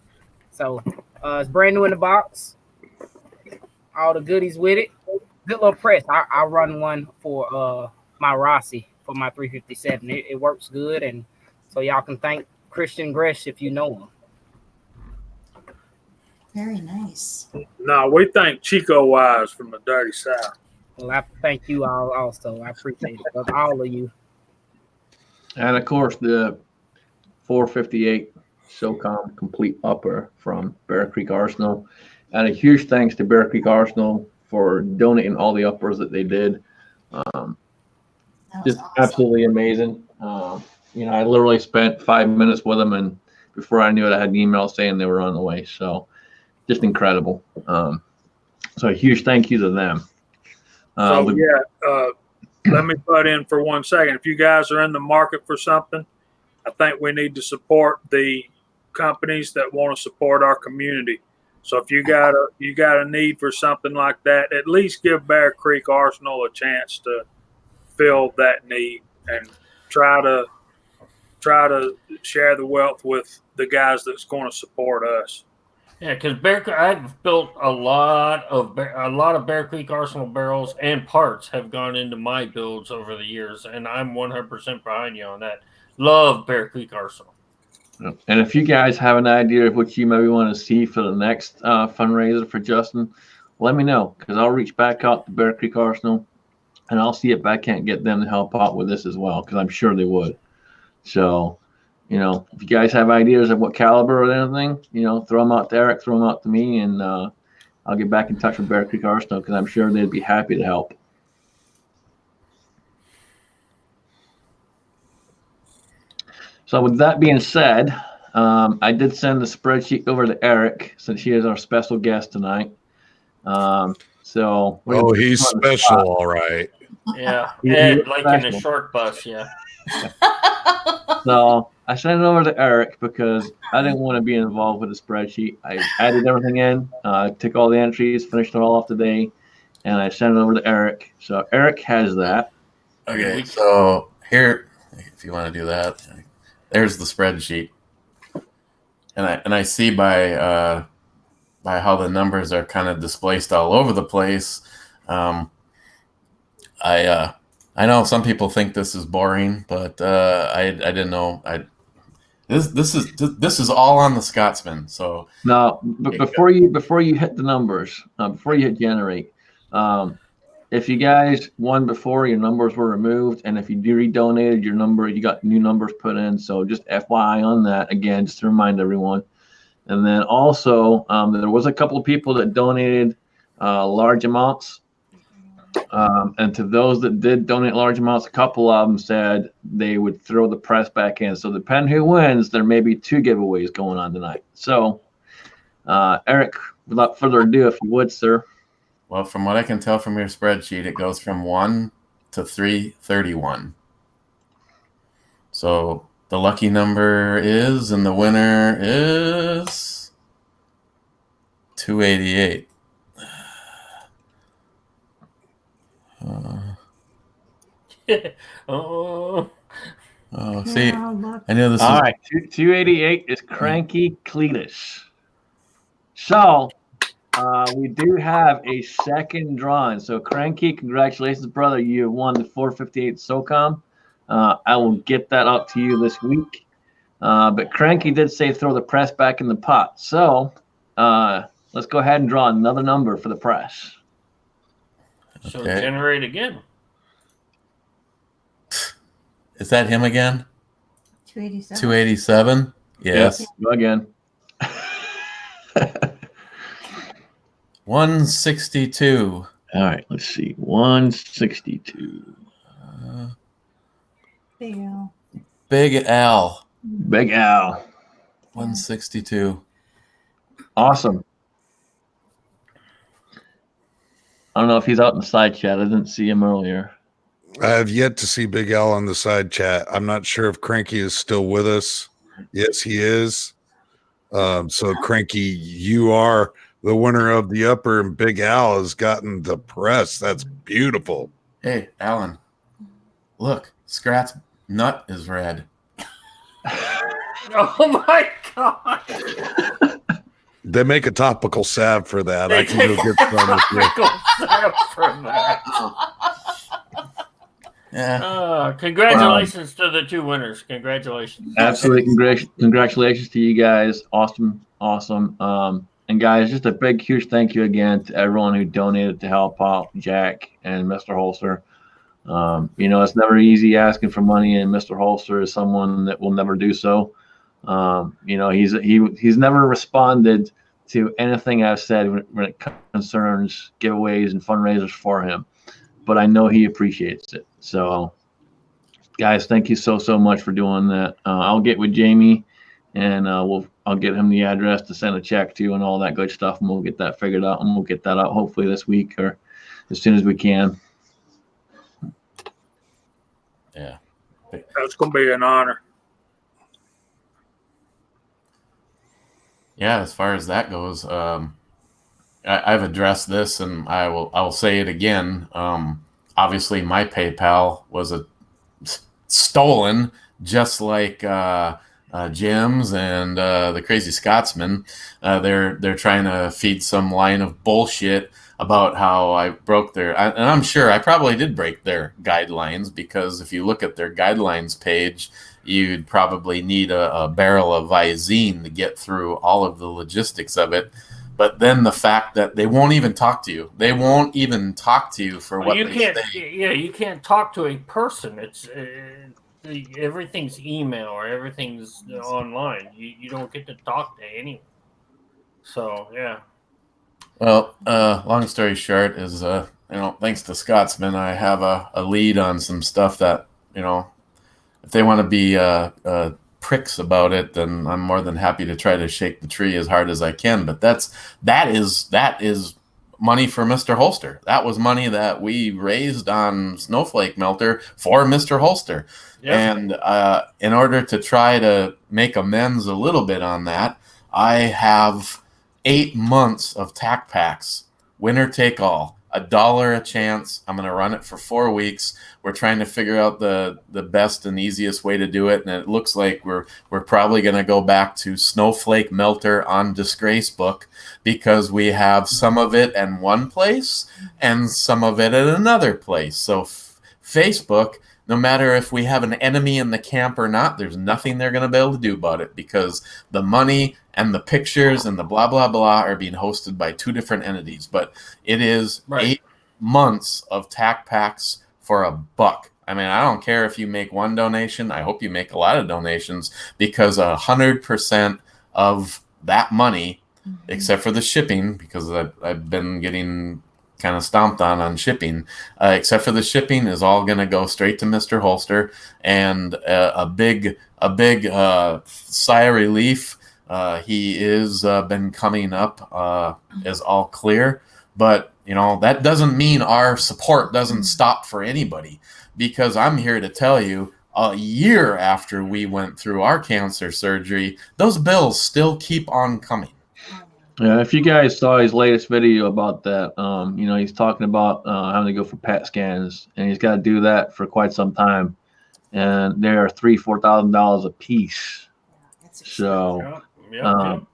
So it's brand new in the box. All the goodies with it. Good little press. I run one for my Rossi for my 357. It works good, and so y'all can thank Christian Gresh if you know him. Very nice. No, we thank Chico Wise from the Dirty South. Well, I thank you all also. I appreciate it, all of you. And of course, the 458 SOCOM complete upper from Bear Creek Arsenal. And a huge thanks to Bear Creek Arsenal for donating all the uppers that they did. Just awesome. Absolutely amazing. I literally spent 5 minutes with them, and before I knew it, I had an email saying they were on the way. So just incredible. So a huge thank you to them. Let me butt in for 1 second. If you guys are in the market for something, I think we need to support the companies that want to support our community. So if you got a need for something like that, at least give Bear Creek Arsenal a chance to fill that need and try to share the wealth with the guys that's going to support us. Yeah, because I've built a lot of Bear Creek Arsenal barrels, and parts have gone into my builds over the years, and I'm 100% behind you on that. Love Bear Creek Arsenal. And if you guys have an idea of what you maybe want to see for the next fundraiser for Justin, let me know, because I'll reach back out to Bear Creek Arsenal, and I'll see if I can't get them to help out with this as well, because I'm sure they would. So, if you guys have ideas of what caliber or anything, throw them out to Eric, throw them out to me, and I'll get back in touch with Bear Creek Arsenal, because I'm sure they'd be happy to help. So with that being said, I did send the spreadsheet over to Eric, since he is our special guest tonight. He's special, all right. Yeah, He's like special. in a short bus, yeah. So I sent it over to Eric because I didn't want to be involved with the spreadsheet. I added everything in, took all the entries, finished it all off today, and I sent it over to Eric. So Eric has that. Okay, so here, if you want to do that, there's the spreadsheet, and I see by how the numbers are kind of displaced all over the place. I know some people think this is boring, but I didn't know. This is all on the Scotsman. So now, but before you hit the numbers, before you hit generate, if you guys won before, your numbers were removed, and if you redonated your number, you got new numbers put in. So just FYI on that, again, just to remind everyone. And then also, there was a couple of people that donated large amounts. And to those that did donate large amounts, a couple of them said they would throw the press back in. So depending who wins, there may be 2 giveaways going on tonight. So, Eric, without further ado, if you would, sir. Well, from what I can tell from your spreadsheet, it goes from 1 to 331. So the lucky number is, and the winner is 288. See, I know this. All right, 288 is Cranky Cletus. So we do have a second drawing. So Cranky, congratulations, brother. You won the 458 SOCOM. I will get that up to you this week. But Cranky did say throw the press back in the pot. So let let's go ahead and draw another number for the press. So Okay. generate again. Is that him again? 287. 287? Yes. Yep, go again. 162. All right, let's see. 162. Big L. Big L. Big Al. 162. Awesome. I don't know if he's out in the side chat. I didn't see him earlier. I have yet to see Big Al on the side chat. I'm not sure if Cranky is still with us. Yes, he is. So Cranky, you are the winner of the upper, and Big Al has gotten the press. That's beautiful. Hey, Alan. Look, Scrat's nut is red. Oh my god! They make a topical salve for that. I can go get some with you. For that. Yeah. Congratulations to the two winners. Congratulations. Absolutely. Congratulations to you guys. Awesome. And guys, just a big, huge thank you again to everyone who donated to help out Jack and Mr. Holster. It's never easy asking for money, and Mr. Holster is someone that will never do so. He's never responded to anything I've said when it concerns giveaways and fundraisers for him, but I know he appreciates it. So, guys, thank you so much for doing that. I'll get with Jamie, and I'll get him the address to send a check to and all that good stuff, and we'll get that figured out, and we'll get that out hopefully this week or as soon as we can. Yeah. That's going to be an honor. Yeah, as far as that goes, I've addressed this, and I'll say it again. Obviously, my PayPal was stolen, just like Jim's and the Crazy Scotsman. They're trying to feed some line of bullshit about how I broke and I'm sure I probably did break their guidelines, because if you look at their guidelines page, you'd probably need a barrel of Visine to get through all of the logistics of it. But then the fact that they won't even talk to you. They won't even talk to you for what you they can't. say. Yeah, you can't talk to a person. It's everything's email or everything's online. You don't get to talk to anyone. So yeah. Well, long story short is, thanks to Scotsman, I have a lead on some stuff that, if they want to be pricks about it, then I'm more than happy to try to shake the tree as hard as I can. But that is money for Mr. Holster. That was money that we raised on Snowflake Melter for Mr. Holster. Yep. And in order to try to make amends a little bit on that, I have 8 months of TAC packs, winner take all, $1 a chance. I'm going to run it for 4 weeks. We're trying to figure out the best and easiest way to do it, and it looks like we're probably going to go back to Snowflake Melter on Disgrace Book, because we have some of it in one place and some of it at another place. So Facebook, no matter if we have an enemy in the camp or not, there's nothing they're going to be able to do about it, because the money and the pictures and the blah, blah, blah are being hosted by two different entities. But it is 8 months of TAC packs for $1. I mean, I don't care if you make one donation. I hope you make a lot of donations, because 100% of that money, except for the shipping, because I've been getting kind of stomped on shipping, except for the shipping, is all going to go straight to Mr. Holster. And a big sigh of relief. He is been coming up as all clear, but that doesn't mean our support doesn't stop for anybody, because I'm here to tell you, a year after we went through our cancer surgery, those bills still keep on coming. Yeah, if you guys saw his latest video about that, he's talking about having to go for PET scans, and he's got to do that for quite some time, and they are $3,000-$4,000 a piece. So,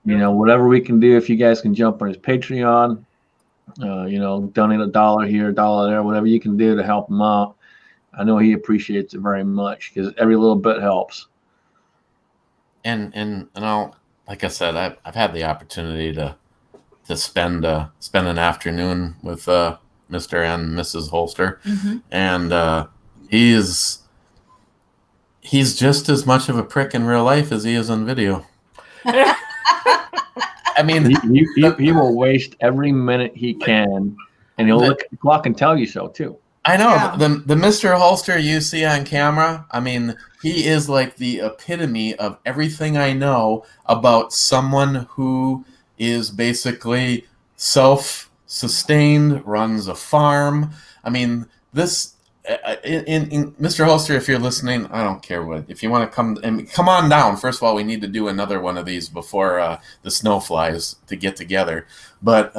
whatever we can do, if you guys can jump on his Patreon, donate $1 here, $1 there, whatever you can do to help him out. I know he appreciates it very much, because every little bit helps. And like I said, I've had the opportunity to to spend an afternoon with Mr. and Mrs. Holster, and he's just as much of a prick in real life as he is on video. I mean, he will waste every minute he can, and he'll look at the clock and tell you so too. I know the Mr. Holster you see on camera. I mean, he is like the epitome of everything I know about someone who is basically self-sustained, runs a farm. I mean, this in Mr. Holster, if you're listening, I don't care what. If you want to come on down. First of all, we need to do another one of these before the snow flies to get together. But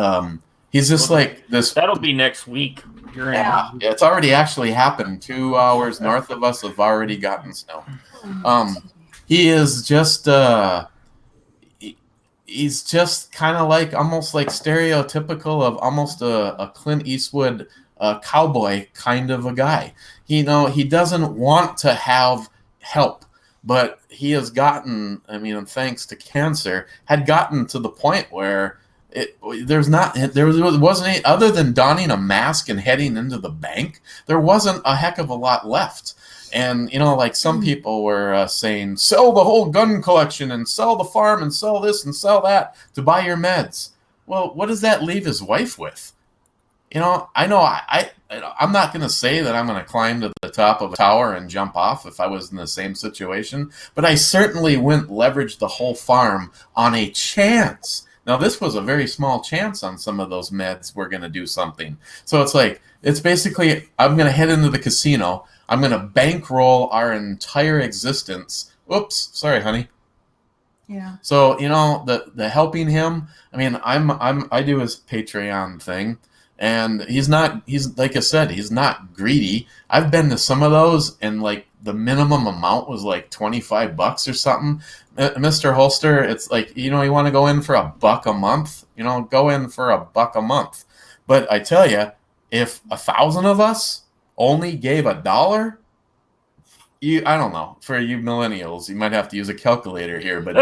he's just like this. That'll be next week. Yeah, it's already actually happened. 2 hours north of us have already gotten snow. He is just he's just kind of like almost like stereotypical of almost a Clint Eastwood cowboy kind of a guy. He doesn't want to have help, but he has gotten, I mean, thanks to cancer, had gotten to the point where there wasn't any, other than donning a mask and heading into the bank, there wasn't a heck of a lot left. And, like some people were saying, sell the whole gun collection and sell the farm and sell this and sell that to buy your meds. Well, what does that leave his wife with? I'm not going to say that I'm going to climb to the top of a tower and jump off if I was in the same situation, but I certainly wouldn't leverage the whole farm on a chance. Now, this was a very small chance on some of those meds we're going to do something. So it's basically, I'm going to head into the casino. I'm going to bankroll our entire existence. Oops, sorry, honey. Yeah. So, the helping him, I mean, I do his Patreon thing, and he's like I said, he's not greedy. I've been to some of those, and like the minimum amount was like $25 or something. Mr. Holster, it's like, you want to go in for $1 a month, go in for $1 a month. But I tell you, if 1,000 of us only gave $1, I don't know, for you millennials, you might have to use a calculator here, but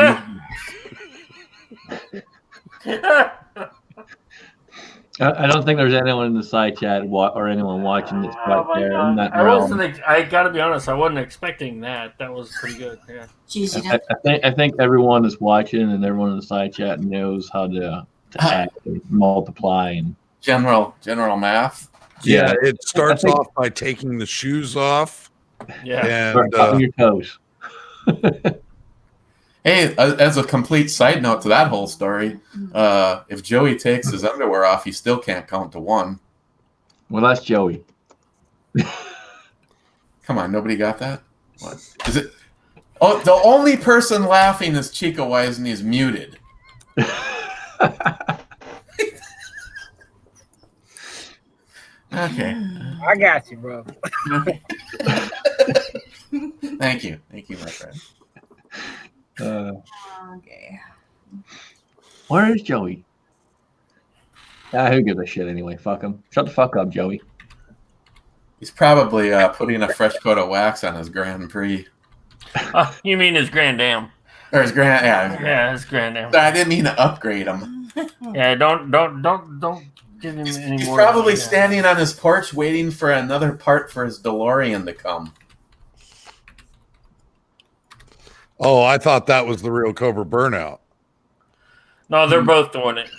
I don't think there's anyone in the side chat or anyone watching that's quite there in that I realm. I gotta be honest, I wasn't expecting that. That was pretty good. Yeah. Jeez, I think everyone that's watching and everyone in the side chat knows how to add and multiply and general math. Yeah, it starts off by taking the shoes off. Yeah, and on your toes. Hey, as a complete side note to that whole story, if Joey takes his underwear off, he still can't count to 1. Well, that's Joey. Come on, nobody got that? What is it? Oh, the only person laughing is Chico Wise, and he's muted. Okay. I got you, bro. Thank you, my friend. okay. Where is Joey? Who gives a shit anyway? Fuck him. Shut the fuck up, Joey. He's probably putting a fresh coat of wax on his Grand Prix. You mean his Grand Dam? Or his Grand, yeah, his Grand Dam. I didn't mean to upgrade him. Yeah, don't give him any He's more. probably standing on his porch waiting for another part for his DeLorean to come. Oh, I thought that was the real Cobra Burnout. No, they're both doing it.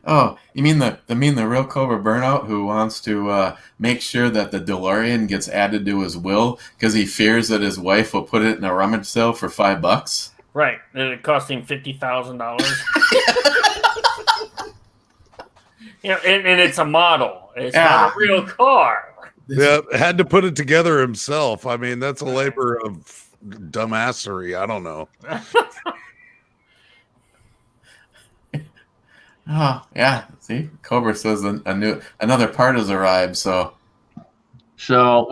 Oh, you mean the real Cobra Burnout who wants to make sure that the DeLorean gets added to his will because he fears that his wife will put it in a rummage sale for $5? Right, it cost him $50,000. And it's a model. It's not a real car. Yeah, had to put it together himself. I mean, that's a labor of dumbassery. I don't know. Oh, yeah. See, Cobra says another part has arrived. So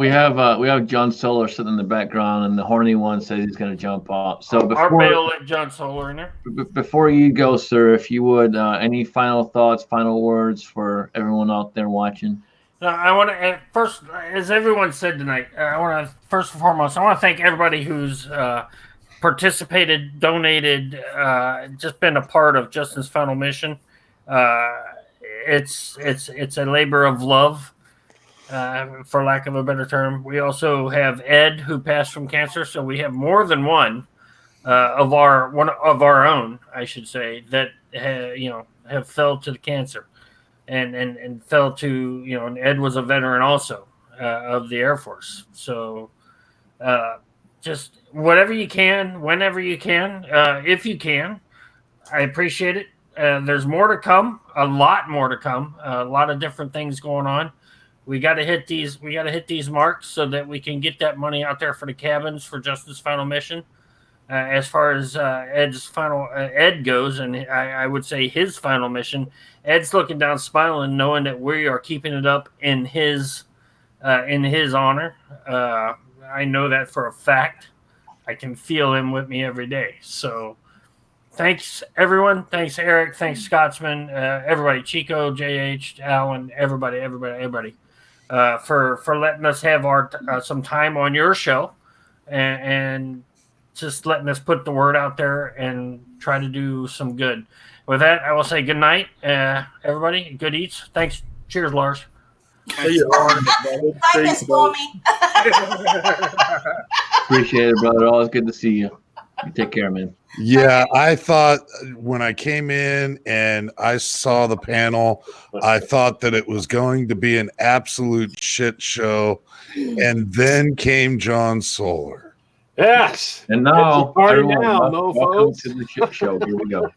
we have John Solar sitting in the background, and the horny one says he's going to jump off. So let John Solar in there. Before you go, sir, if you would, any final thoughts, final words for everyone out there watching? I want to first, as everyone said tonight, I want to first and foremost, I want to thank everybody who's participated, donated, just been a part of Justin's Final Mission. It's a labor of love, for lack of a better term. We also have Ed, who passed from cancer, so we have more than one of our own, I should say, that have fell to the cancer, and fell to And Ed was a veteran also of the Air Force. So just whatever you can, whenever you can, if you can, I appreciate it. There's more to come, a lot more to come, a lot of different things going on. We got to hit these. We got to hit these marks so that we can get that money out there for the cabins for Justin's Final Mission. As far as Ed goes, and I would say his final mission, Ed's looking down, smiling, knowing that we are keeping it up in his honor. I know that for a fact. I can feel him with me every day. So thanks, everyone. Thanks, Eric. Thanks, Scotsman. Everybody, Chico, JH, Alan, everybody, for letting us have our some time on your show, and just letting us put the word out there and try to do some good. With that, I will say good night, everybody. Good eats. Thanks. Cheers, Lars. See you, Lawrence. Bye, Miss Mommy. Appreciate it, brother. Always good to see you. You take care, man. Yeah, I thought when I came in and I saw the panel, I thought that it was going to be an absolute shit show. And then came John Solar. Yes. And now, It's a party everyone, now, no welcome folks. to the shit show. Here we go.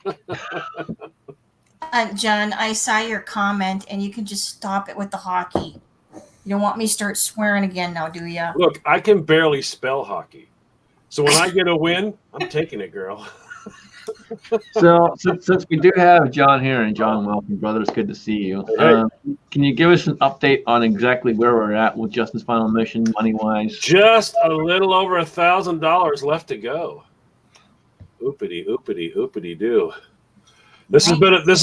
John, I saw your comment, and you can just stop it with the hockey. You don't want me to start swearing again now, do ya? Look, I can barely spell hockey. So when I get a win, I'm taking it, girl. So since we do have John here, and John, welcome, brother. It's good to see you. Hey. Can you give us an update on exactly where we're at with Justin's Final Mission, money-wise? Just a little over $1,000 left to go. Oopity doo. This has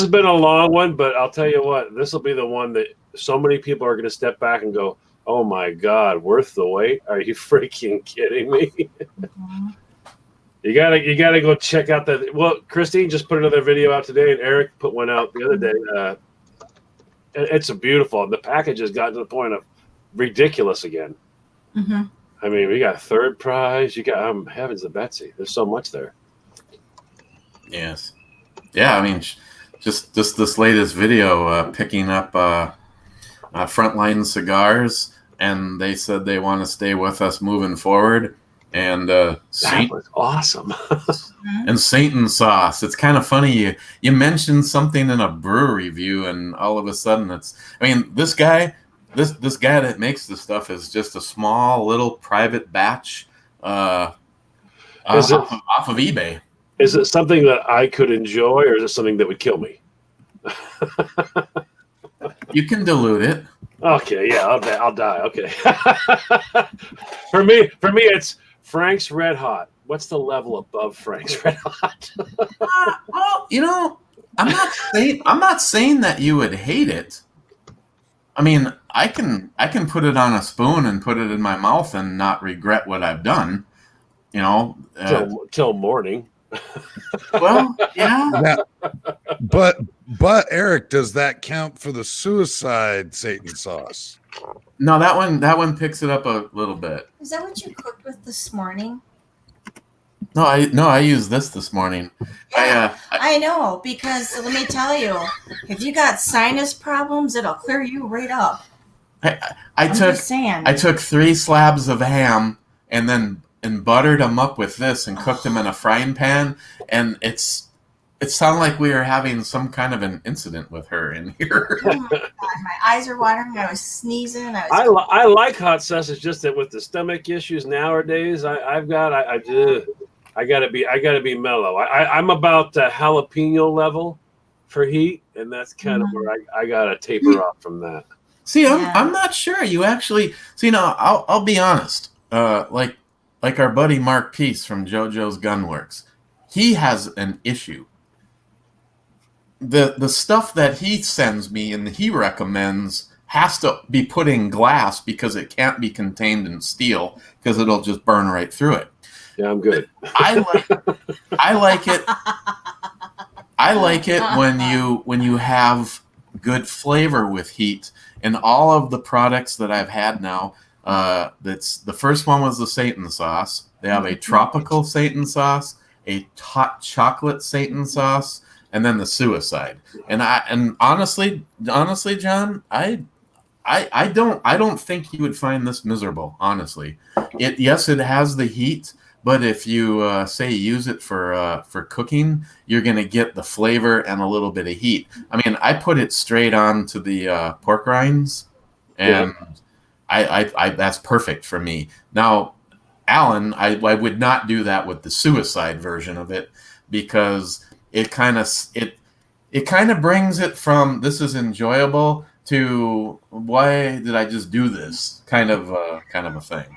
been a long one, but I'll tell you what, this will be the one that so many people are going to step back and go, "Oh my God, worth the wait? Are you freaking kidding me?" Mhm. You gotta go check out that. Well, Christine just put another video out today, and Eric put one out the other day. It's a beautiful. The package has gotten to the point of ridiculous again. Mm-hmm. I mean, we got third prize. You got heavens to Betsy. There's so much there. Yes. Yeah, I mean, just this latest video picking up Frontline Cigars, and they said they want to stay with us moving forward. And That was awesome. and Satan sauce. It's kind of funny. You mentioned something in a brewery review, and all of a sudden this guy that makes this stuff is just a small little private batch off of eBay. Is it something that I could enjoy, or is it something that would kill me? You can dilute it. Okay, yeah, I'll die. Okay. For me, it's Frank's Red Hot. What's the level above Frank's Red Hot? Well, I'm not saying that you would hate it. I mean, I can put it on a spoon and put it in my mouth and not regret what I've done. Till morning. Well, yeah. But Eric, does that count for the suicide Satan sauce? No, that one picks it up a little bit. Is that what you cooked with this morning? No, I used this morning. Yeah, I know, because let me tell you, if you got sinus problems, it'll clear you right up. I took 3 slabs of ham and buttered them up with this and cooked them in a frying pan, and it sounded like we were having some kind of an incident with her in here. Oh my God, my eyes are watering. I was sneezing. I like hot sauce. It's just that with the stomach issues nowadays, I gotta be mellow. I'm about jalapeno level for heat, and that's kind of where I gotta taper off from that. See, I'm not sure. You actually see. Now, I'll be honest. Like our buddy Mark Peace from JoJo's Gunworks, he has an issue. The stuff that he sends me and he recommends has to be put in glass because it can't be contained in steel because it'll just burn right through it. Yeah, I'm good. I like it. I like it when you have good flavor with heat. And all of the products that I've had now, that's the first one was the Satan sauce. They have a tropical Satan sauce, a hot chocolate Satan sauce, and then the suicide. And honestly, John, I don't think you would find this miserable. Honestly, it has the heat, but if you say use it for cooking, you're gonna get the flavor and a little bit of heat. I mean, I put it straight onto the pork rinds, and I that's perfect for me. Now, Alan, I would not do that with the suicide version of it because it kind of brings it from this is enjoyable to why did I just do this kind of a thing.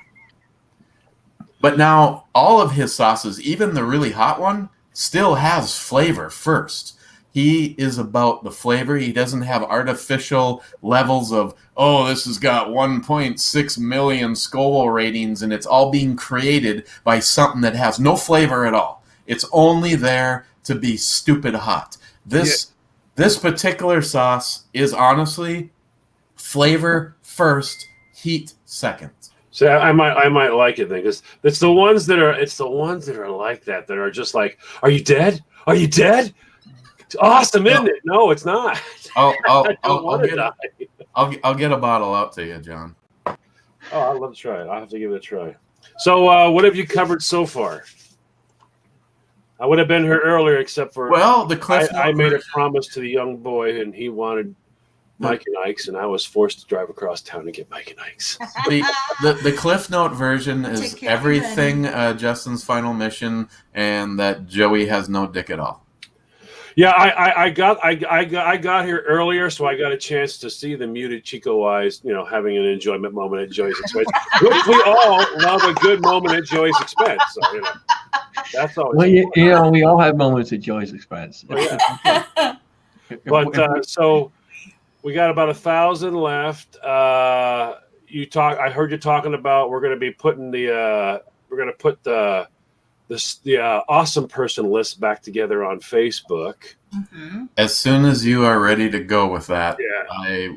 But now all of his sauces, even the really hot one, still has flavor first. He is about the flavor. He doesn't have artificial levels of, oh, this has got 1.6 million Scoville ratings and it's all being created by something that has no flavor at all. It's only there to be stupid hot. This particular sauce is honestly flavor first, heat second. So I might like it then because it's the ones that are like that are just like, are you dead? Are you dead? It's awesome, isn't it? No, it's not. I'll get a bottle out to you, John. Oh, I'd love to try it. I'll have to give it a try. So what have you covered so far? I would have been here earlier, except for the Cliff I made a promise to the young boy, and he wanted Mike and Ike's, and I was forced to drive across town to get Mike and Ike's. The Cliff Note version is everything Justin's final mission, and that Joey has no dick at all. Yeah, I got here earlier, so I got a chance to see the muted Chico eyes, having an enjoyment moment at Joey's expense. Which we all love a good moment at Joey's expense. So, that's always. Well, we all have moments at Joey's expense. But so we got about 1,000 left. I heard you talking about we're going to be putting the awesome person list back together on Facebook. Mm-hmm. As soon as you are ready to go with that,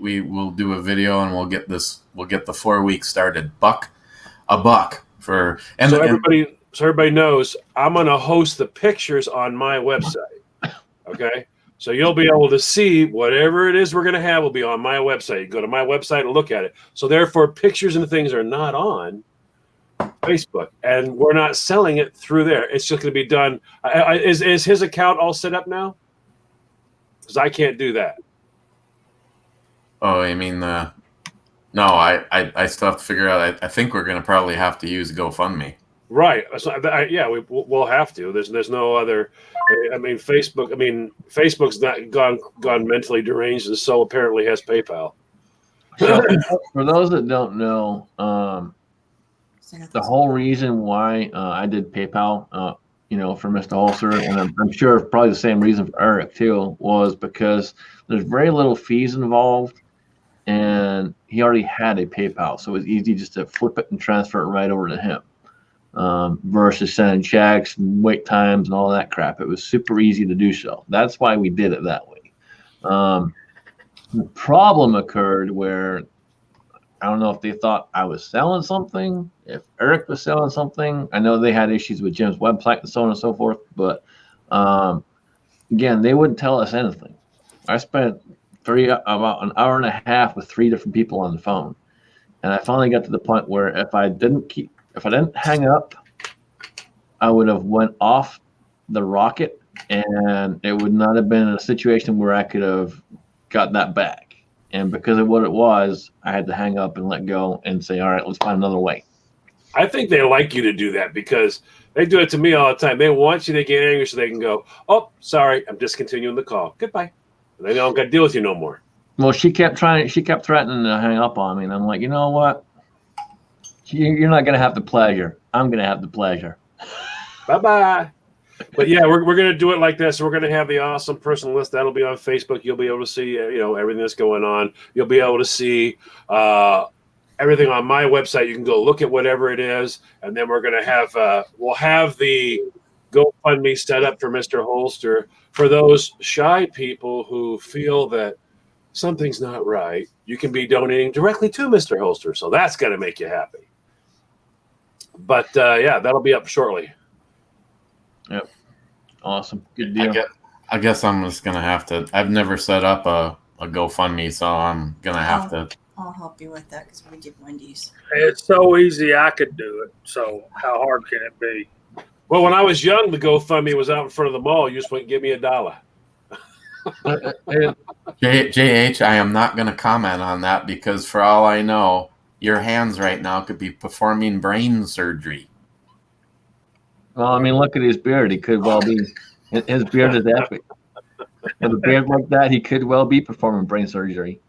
we will do a video and we'll get the 4 weeks started. A buck for everybody knows I'm going to host the pictures on my website. Okay. So you'll be able to see whatever it is we're going to have will be on my website. You go to my website and look at it. So therefore pictures and things are not on Facebook, and we're not selling it through there. It's just going to be done. Is his account all set up now? Because I can't do that. Oh, I mean, no, I still have to figure out. I think we're going to probably have to use GoFundMe. Right. So, we'll have to. There's no other. I mean, Facebook's not gone mentally deranged, and so apparently has PayPal. For those that don't know, the whole reason why I did PayPal, for Mr. Holzer, and I'm sure probably the same reason for Eric too, was because there's very little fees involved, and he already had a PayPal, so it was easy just to flip it and transfer it right over to him, versus sending checks and wait times and all that crap. It was super easy to do so. That's why we did it that way. The problem occurred where I don't know if they thought I was selling something, if Eric was selling something. I know they had issues with Jim's website and so on and so forth, but again, they wouldn't tell us anything. I spent about an hour and a half with 3 different people on the phone, and I finally got to the point where if I didn't hang up, I would have went off the rocket, and it would not have been a situation where I could have got that back. And because of what it was, I had to hang up and let go and say, all right, let's find another way. I think they like you to do that because they do it to me all the time. They want you to get angry so they can go, oh, sorry, I'm discontinuing the call. Goodbye. And they don't got to deal with you no more. Well, she kept threatening to hang up on me. And I'm like, you know what? You're not going to have the pleasure. I'm going to have the pleasure. Bye-bye. But yeah, we're going to do it like this. We're going to have the awesome person list. That'll be on Facebook. You'll be able to see, everything that's going on. You'll be able to see everything on my website. You can go look at whatever it is, and then we're going to have we'll have the GoFundMe set up for Mr. Holster for those shy people who feel that something's not right. You can be donating directly to Mr. Holster, so that's going to make you happy. But yeah, that'll be up shortly. Yep. Awesome. Good deal. I guess I'm just gonna have to. I've never set up a GoFundMe, so I'm gonna have to. I'll help you with that because we did Wendy's. It's so easy, I could do it. So how hard can it be? Well, when I was young, the GoFundMe was out in front of the mall. You just went, give me $1. JH, I am not going to comment on that because for all I know, your hands right now could be performing brain surgery. Well, I mean, look at his beard. He could well be. His beard is epic. With a beard like that, he could well be performing brain surgery.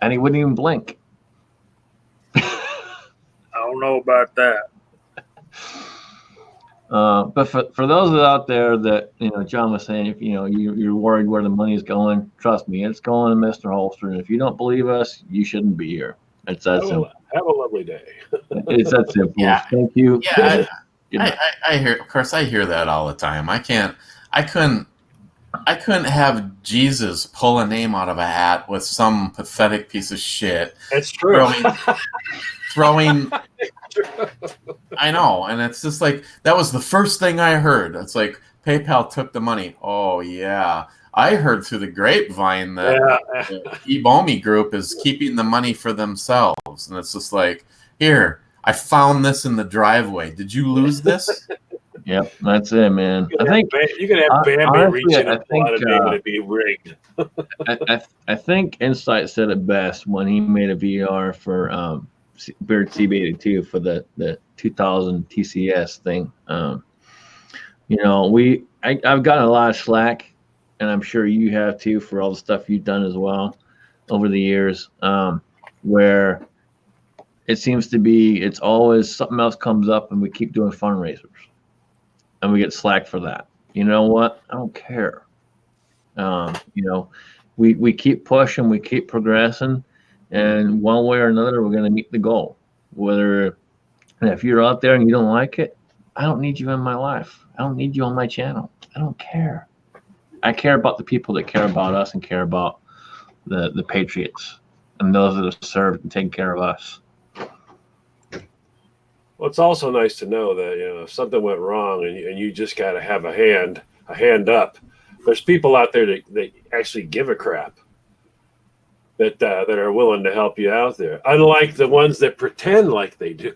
And he wouldn't even blink. I don't know about that. But for those out there that, John was saying, if you're worried where the money's going, trust me, it's going to Mr. Holster. And if you don't believe us, you shouldn't be here. It's that simple. Have a lovely day. It's that simple. Yeah. Thank you. Yeah, I hear. Of course, I hear that all the time. I couldn't have Jesus pull a name out of a hat with some pathetic piece of shit. It's true. Throwing. I know, and it's just like that was the first thing I heard. It's like PayPal took the money. Oh yeah, I heard through the grapevine that the Ebomi group is keeping the money for themselves, and it's just like, here, I found this in the driveway. Did you lose this? Yep, that's it, man. I think you can have Bambi reaching I up a lot of name and it be rigged. I think Insight said it best when he made a VR for Beard CB82 for the 2000 TCS thing. I've gotten a lot of slack, and I'm sure you have too, for all the stuff you've done as well over the years, where it seems to be it's always something else comes up and we keep doing fundraisers and we get slack for that. You know what? I don't care. We keep pushing, we keep progressing, and one way or another, we're going to meet the goal. And if you're out there and you don't like it, I don't need you in my life. I don't need you on my channel. I don't care. I care about the people that care about us and care about the patriots and those that have served and taken care of us. Well, it's also nice to know that if something went wrong and you just got to have a hand up. There's people out there that actually give a crap. That are willing to help you out there, unlike the ones that pretend like they do.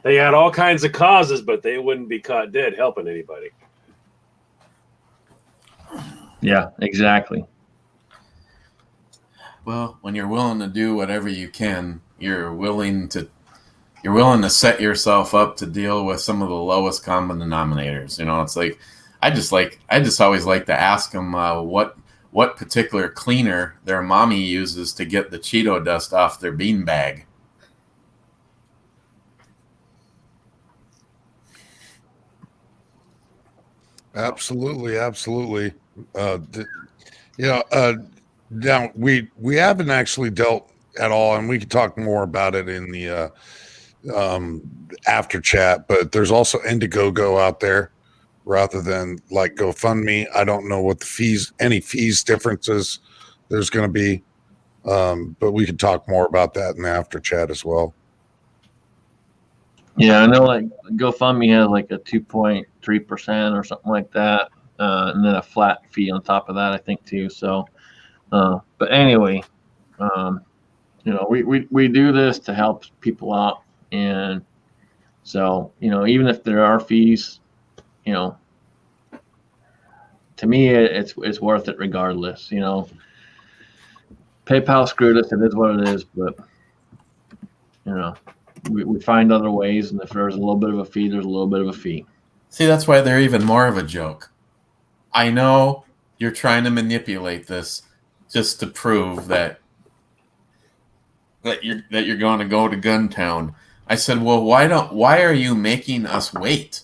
They had all kinds of causes, but they wouldn't be caught dead helping anybody. Yeah, exactly. Well, when you're willing to do whatever you can, you're willing to set yourself up to deal with some of the lowest common denominators. It's like I just always like to ask them what particular cleaner their mommy uses to get the Cheeto dust off their beanbag. Absolutely. Now we haven't actually dealt at all, and we can talk more about it in the after chat, but there's also Indiegogo out there rather than like GoFundMe. I don't know what any fees differences there's going to be, but we can talk more about that in the after chat as well. Yeah, I know like GoFundMe has like a 2.3% or something like that, and then a flat fee on top of that, I think too. So, but anyway, we do this to help people out, and so even if there are fees, to me it's worth it regardless. PayPal screwed us. It is what it is, but we find other ways, and if there's a little bit of a fee, there's a little bit of a fee. See, that's why they're even more of a joke. I know you're trying to manipulate this just to prove that you're going to go to Guntown. I said, well, why are you making us wait?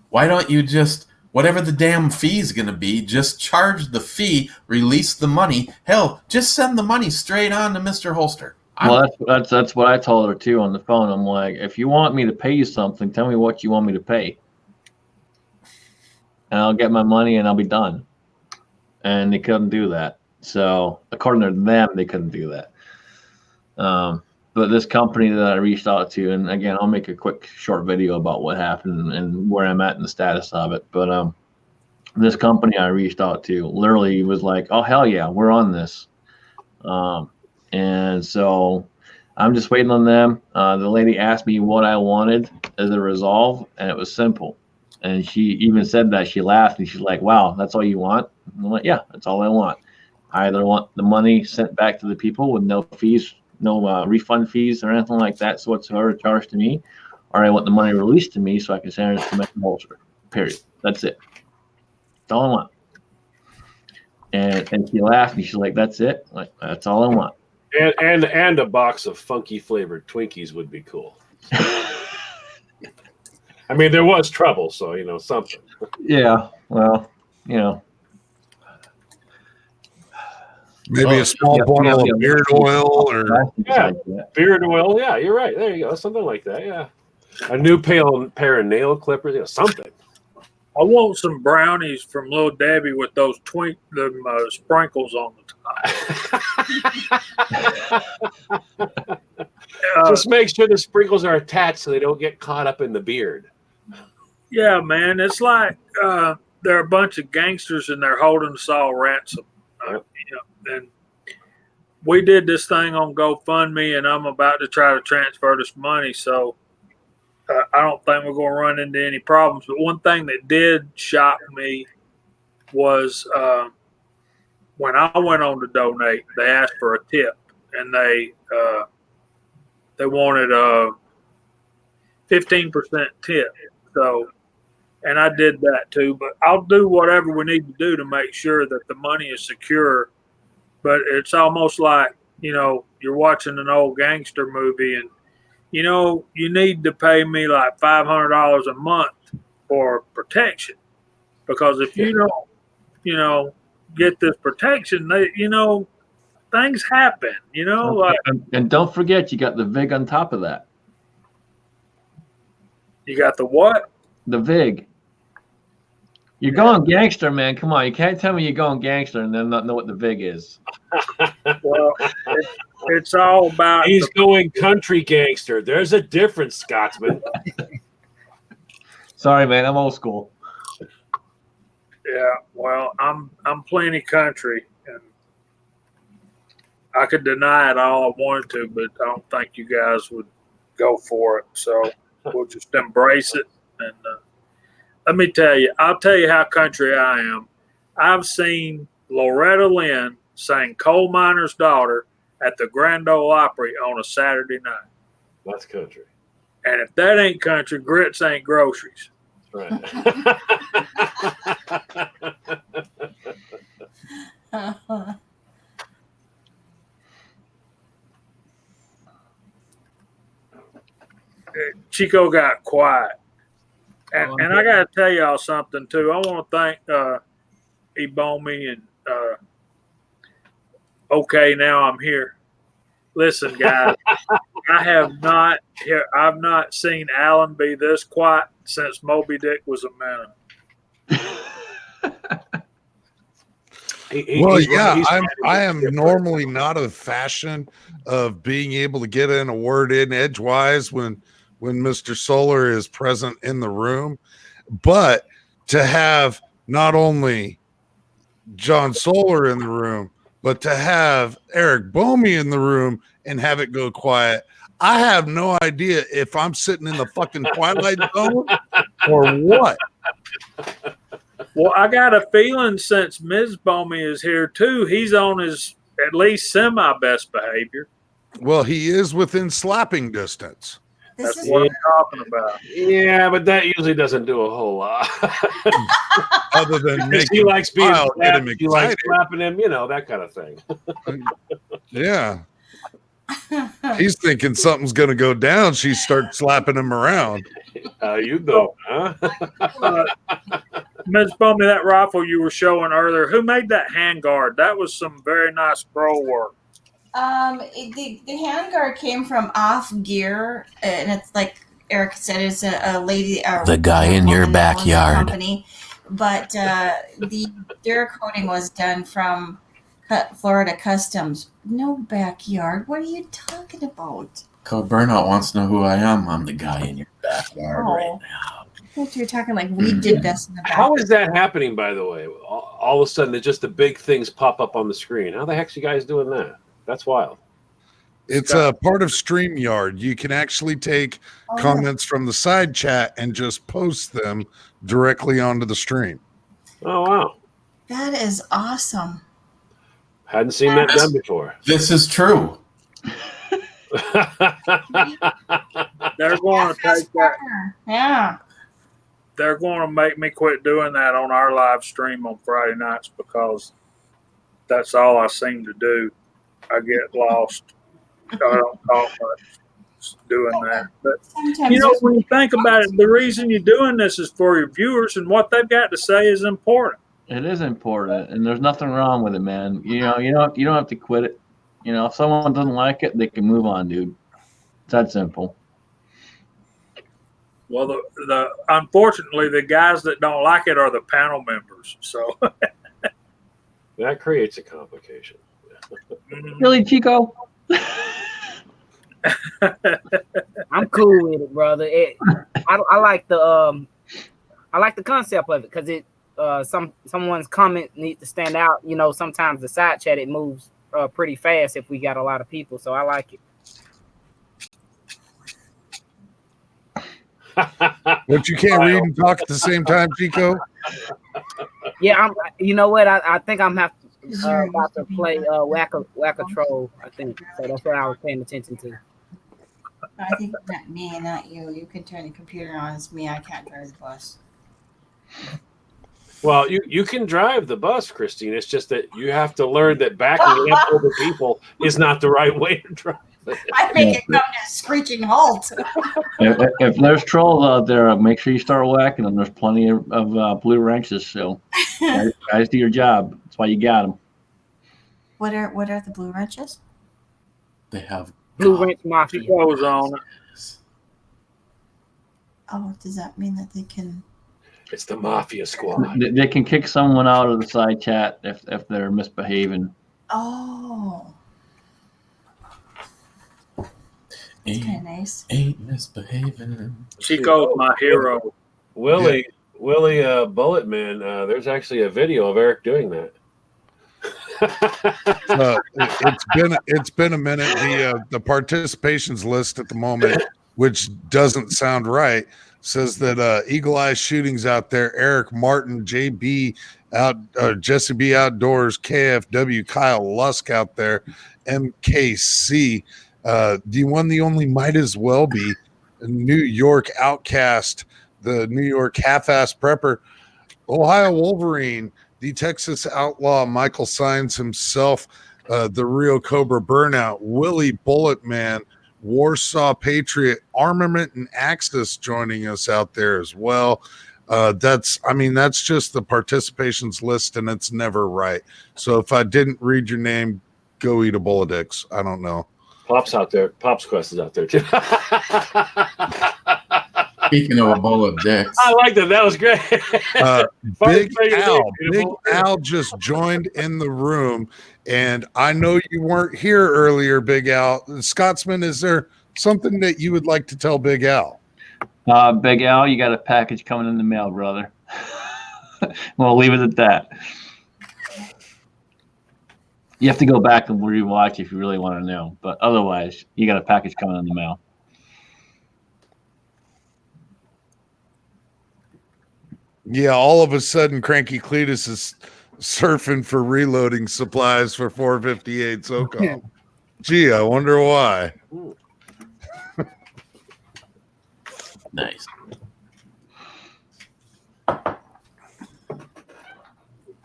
Why don't you just, whatever the damn fee is going to be, just charge the fee, release the money. Hell, just send the money straight on to Mr. Holster. Well, that's what I told her too on the phone. I'm like, if you want me to pay you something, tell me what you want me to pay, and I'll get my money and I'll be done. And they couldn't do that. So according to them, they couldn't do that. But this company that I reached out to, and again, I'll make a quick short video about what happened and where I'm at in the status of it. But this company I reached out to literally was like, "Oh hell yeah, we're on this." And so I'm just waiting on them. The lady asked me what I wanted as a resolve, and it was simple. And she even said that. She laughed and she's like, "Wow, that's all you want?" And I'm like, "Yeah, that's all I want. I either want the money sent back to the people with no fees, no refund fees or anything like that, so it's her charge to me, or I want the money released to me so I can send it to my holster. Period. That's it. That's all I want." And she laughed and she's like, "That's it? Like, that's all I want." And a box of funky flavored Twinkies would be cool. I mean, there was trouble, so something. Yeah, well, Maybe a small bottle of beard oil or beard oil. Yeah, you're right. There you go. Something like that. Yeah, a new pair of nail clippers. Something. I want some brownies from Little Debbie with those sprinkles on the top. Just make sure the sprinkles are attached so they don't get caught up in the beard. Yeah, man. It's like they're a bunch of gangsters and they're holding us all ransom. And we did this thing on GoFundMe, and I'm about to try to transfer this money. So I don't think we're going to run into any problems. But one thing that did shock me was when I went on to donate, they asked for a tip, and they wanted a 15% tip. So, and I did that too. But I'll do whatever we need to do to make sure that the money is secure. But it's almost like you're watching an old gangster movie, and you need to pay me like $500 a month for protection, because if you don't, get this protection, things happen. and don't forget, you got the VIG on top of that. You got the what? The VIG. You're going gangster, man. Come on, you can't tell me you're going gangster and then not know what the VIG is. Well, it's all about. He's going country gangster. There's a difference, Scotsman. Sorry, man. I'm old school. Yeah, well, I'm plenty country, and I could deny it all I wanted to, but I don't think you guys would go for it. So we'll just embrace it. And let me tell you, I'll tell you how country I am. I've seen Loretta Lynn sing "Coal Miner's Daughter" at the Grand Ole Opry on a Saturday night. That's country. And if that ain't country, grits ain't groceries. Right. Chico got quiet. And I got to tell y'all something, too. I want to thank Ebomi and Okay, Now I'm Here. Listen, guys, I've not seen Alan be this quiet since Moby Dick was a man. I am normally not a fashion of being able to get in a word in edgewise when Mr. Solar is present in the room, but to have not only John Solar in the room, but to have Eric Bomey in the room and have it go quiet, I have no idea if I'm sitting in the fucking Twilight Zone or what. Well, I got a feeling since Ms. Bomey is here too, he's on his at least semi-best behavior. Well, he is within slapping distance. That's what I'm talking about. Yeah, but that usually doesn't do a whole lot. Other than making he likes being slapped, he likes slapping him, that kind of thing. Yeah. He's thinking something's going to go down. She starts slapping him around. You know, huh? Ms. Bomey, that rifle you were showing earlier, who made that handguard? That was some very nice pro work. The handguard came from Off Gear, and it's like Eric said, it's a lady. The guy in your woman that owns the backyard. company. But the Duracoating was done from Florida Customs. No backyard. What are you talking about? Code Burnout wants to know who I am. I'm the guy in your backyard right Oh. now. I thought you were talking like we did best in the back. How is that happening, by the way? All of a sudden, just the big things pop up on the screen. How the heck's you guys doing that? That's wild. It's a part of StreamYard. You can actually take comments from the side chat and just post them directly onto the stream. Oh, wow. That is awesome. Hadn't seen that done before. This is true. They're going to take that. Yeah. They're going to make me quit doing that on our live stream on Friday nights because that's all I seem to do. I get lost. I don't talk much doing that. But Sometimes you know, when you think about it, the reason you're doing this is for your viewers, and what they've got to say is important. It is important, and there's nothing wrong with it, man. You know, you don't have to quit it. You know, if someone doesn't like it, they can move on, dude. It's that simple. Well, the unfortunately, the guys that don't like it are the panel members. So that creates a complication. Really, Chico? I'm cool with it, brother. I like the concept of it because it someone's comment needs to stand out. You know, sometimes the side chat it moves pretty fast if we got a lot of people, so I like it. But you can't read and talk at the same time, Chico? Yeah, you know what? I think I'm about to play Whack-A-Troll, I think. So that's what I was paying attention to. I think not me, not you. You can turn the computer on. It's me. I can't drive the bus. Well, you can drive the bus, Christine. It's just that you have to learn that backing up over people is not the right way to drive. I make it come to a screeching halt. If there's trolls out there, make sure you start whacking them. There's plenty of blue wrenches, so guys do your job. That's why you got them. What are the blue wrenches? They have Blue Wrench Mafia. goes on it. Oh, does that mean that they can? It's the Mafia Squad. They can kick someone out of the side chat if they're misbehaving. Oh, that's kind of nice. Ain't misbehaving. Chico's my hero. Willie Bullet Man. There's actually a video of Eric doing that. It's been a minute. The participations list at the moment, which doesn't sound right, says that Eagle Eye Shootings out there, Eric Martin, JB out, Jesse B Outdoors, KFW, Kyle Lusk out there, MKC, the one, the only, might as well be New York Outcast, the New York Half-Ass Prepper, Ohio Wolverine, the Texas Outlaw, Michael Sines himself, the Rio Cobra Burnout, Willie Bullet Man, Warsaw Patriot, Armament and Axis joining us out there as well. That's just the participations list, and it's never right. So if I didn't read your name, go eat a bowl of dicks. I don't know. Pop's out there. Pop's Quest is out there too. Speaking of a bowl of dicks, I like that. That was great. Big Al just joined in the room, and I know you weren't here earlier, Big Al. Scotsman, is there something that you would like to tell Big Al? Big Al, you got a package coming in the mail, brother. We'll leave it at that. You have to go back and rewatch if you really want to know, but otherwise, you got a package coming in the mail. Yeah, all of a sudden, Cranky Cletus is surfing for reloading supplies for 458 SOCOM. Gee, I wonder why. nice.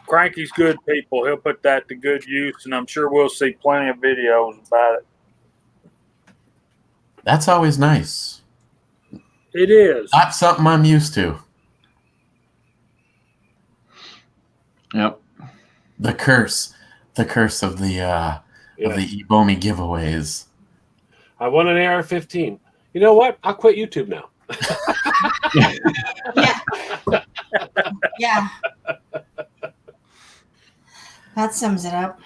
Cranky's good people. He'll put that to good use, and I'm sure we'll see plenty of videos about it. That's always nice. It is. Not something I'm used to. Yep. The curse of the of the Ebomi giveaways. I won an AR-15. You know what? I'll quit YouTube now. Yeah. Yeah. That sums it up.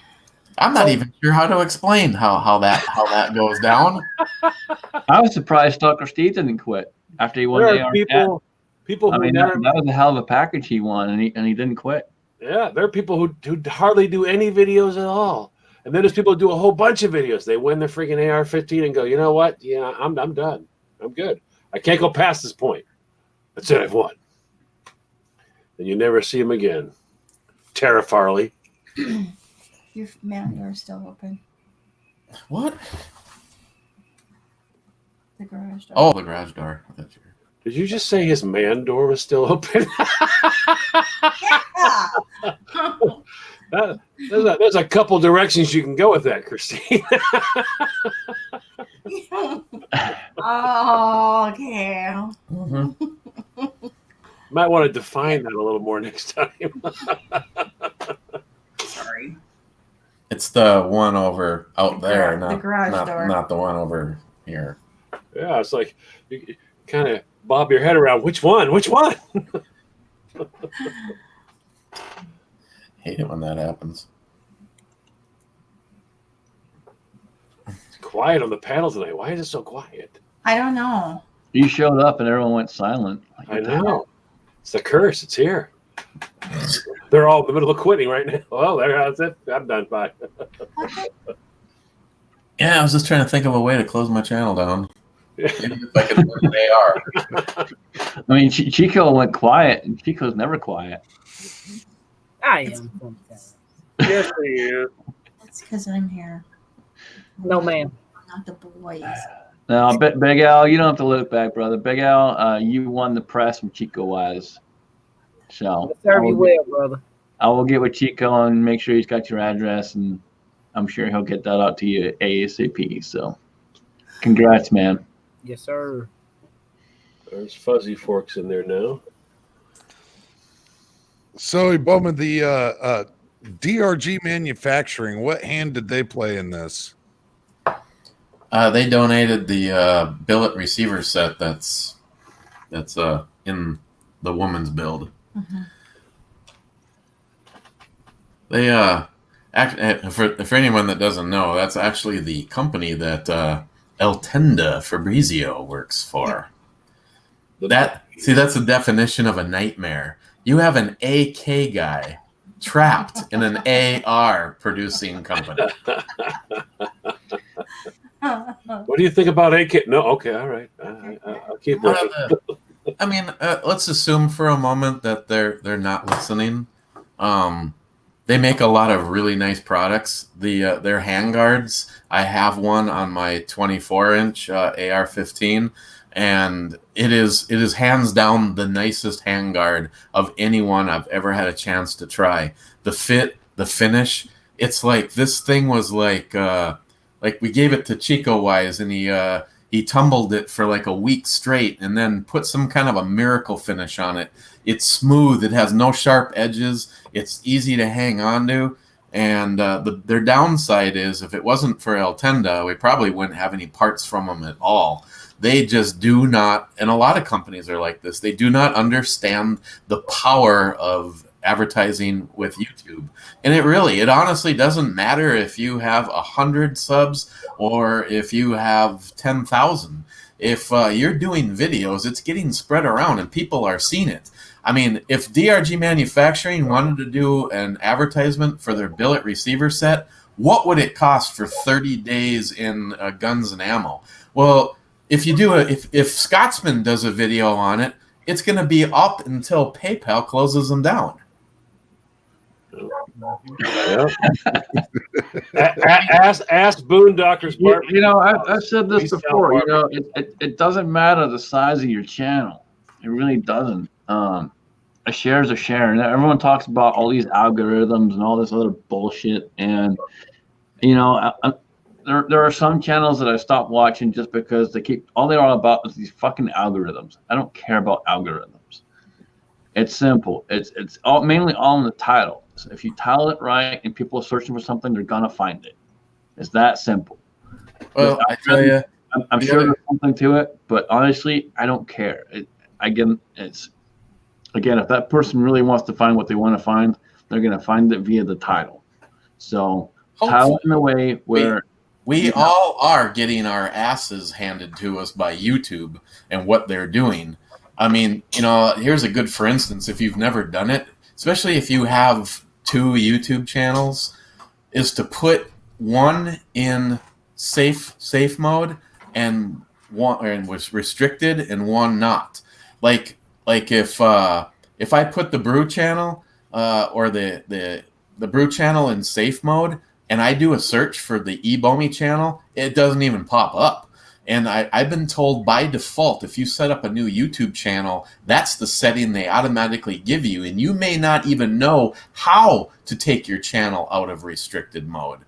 I'm not even sure how to explain how that goes down. I was surprised Tucker Steve didn't quit after he won There the are AR. people I who mean, never. that was a hell of a package he won, and he didn't quit. Yeah, there are people who hardly do any videos at all, and then there's people who do a whole bunch of videos. They win the freaking AR-15 and go, you know what? Yeah, I'm done. I'm good. I can't go past this point. That's it. I've won. And you never see him again. Tara Farley. Your man door is still open. What? The garage door. Oh, the garage door. Did you just say his man door was still open? Yeah. There's a couple directions you can go with that, Christine. Oh, okay. Mm-hmm. Might want to define that a little more next time. Sorry. It's the one over out there, The garage door. not the one over here. Yeah, it's like you kind of bob your head around. Which one? Which one? Hate it when that happens. It's quiet on the panel tonight. Why is it so quiet? I don't know. You showed up and everyone went silent. Like, I know. It's the curse. It's here. They're all in the middle of quitting right now. Well, that's it. I'm done. Bye. Yeah, I was just trying to think of a way to close my channel down. Maybe if I could win an AR. I mean, Chico went quiet, and Chico's never quiet. I am sometimes. Yes, he is. That's because I'm here, No, ma'am. not the boys. No, Big Al, you don't have to look back, brother. Big Al, you won the press from Chico wise. So Serve you well, brother. I will get with Chico and make sure he's got your address, and I'm sure he'll get that out to you ASAP. So, congrats, man. Yes, sir. There's Fuzzy Forks in there now. So, Bowman, the DRG Manufacturing, what hand did they play in this? They donated the billet receiver set that's in the woman's build. Mm-hmm. They for anyone that doesn't know, that's actually the company that El Tenda Fabrizio works for. That's the definition of a nightmare. You have an AK guy trapped in an AR producing company. What do you think about AK? No, okay, all right. I'll keep looking. I mean, let's assume for a moment that they're not listening. They make a lot of really nice products. Their handguards, I have one on my 24-inch AR-15, and it is hands down the nicest handguard of anyone I've ever had a chance to try. The fit, the finish, it's like this thing was like we gave it to Chico Wise, and he tumbled it for like a week straight and then put some kind of a miracle finish on it. It's smooth. It has no sharp edges. It's easy to hang on to. And their downside is if it wasn't for El Tenda, we probably wouldn't have any parts from them at all. They just do not, and a lot of companies are like this, they do not understand the power of advertising with YouTube. And it honestly doesn't matter if you have 100 subs or if you have 10,000. If you're doing videos, it's getting spread around and people are seeing it. I mean, if DRG Manufacturing wanted to do an advertisement for their billet receiver set, what would it cost for 30 days in guns and ammo? Well, if Scotsman does a video on it, it's going to be up until PayPal closes them down. Yeah. Ask Boondocker's Bart. You know, I've said this before. You know, it doesn't matter the size of your channel. It really doesn't. A share is a share, and everyone talks about all these algorithms and all this other bullshit. And you know, there are some channels that I stopped watching just because all they're all about is these fucking algorithms. I don't care about algorithms. It's simple. It's mainly all in the title. So if you title it right and people are searching for something, they're gonna find it. It's that simple. Well, I tell you, I'm sure there's something to it, but honestly, I don't care. Again, if that person really wants to find what they want to find, they're going to find it via the title. So title it in a way where we all are getting our asses handed to us by YouTube and what they're doing. I mean, here's a good for instance, if you've never done it, especially if you have 2 YouTube channels, is to put one in safe mode and one was restricted and one not. Like if I put the brew channel or the brew channel in safe mode and I do a search for the eBomi channel, it doesn't even pop up. And I've been told by default, if you set up a new YouTube channel, that's the setting they automatically give you. And you may not even know how to take your channel out of restricted mode.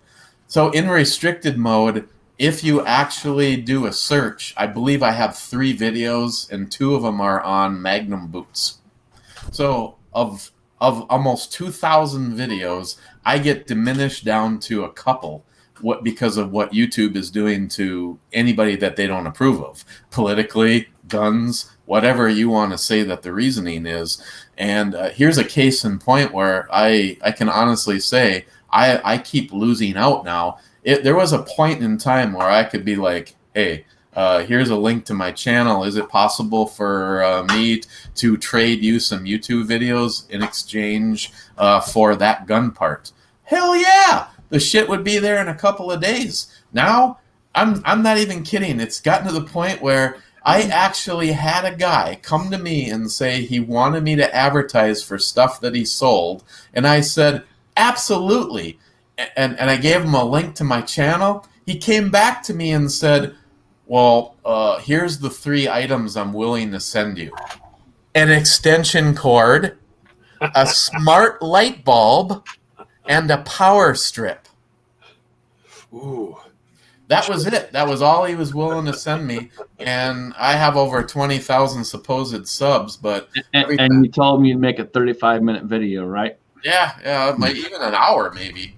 So in restricted mode, if you actually do a search, I believe I have 3 videos and 2 of them are on Magnum boots. So of almost 2,000 videos, I get diminished down to a couple because of what YouTube is doing to anybody that they don't approve of. Politically, guns, whatever you want to say that the reasoning is. And here's a case in point where I can honestly say I keep losing out now. There was a point in time where I could be like, hey, here's a link to my channel. Is it possible for me to trade you some YouTube videos in exchange for that gun part? Hell yeah! The shit would be there in a couple of days. Now, I'm not even kidding. It's gotten to the point where I actually had a guy come to me and say he wanted me to advertise for stuff that he sold. And I said, absolutely. And I gave him a link to my channel. He came back to me and said, well, here's the 3 items I'm willing to send you. An extension cord, a smart light bulb, and a power strip. Ooh. That was it. That was all he was willing to send me. And I have over 20,000 supposed subs, but and you told me you'd make a 35-minute video, right? Yeah, like even an hour maybe.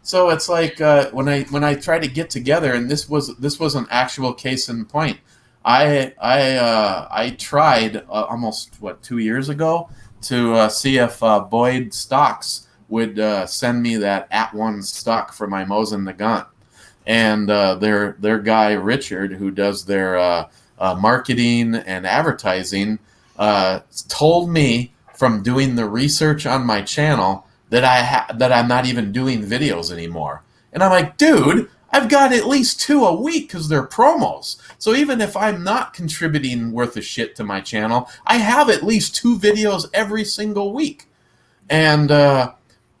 So it's like when I try to get together, and this was an actual case in point. I tried almost 2 years ago to see if Boyd Stocks would send me that @1 stock for my Mosin the gun, and their guy Richard, who does their marketing and advertising, told me from doing the research on my channel that I'm not even doing videos anymore. And I'm like, dude, I've got at least 2 a week because they're promos. So even if I'm not contributing worth a shit to my channel, I have at least 2 videos every single week. And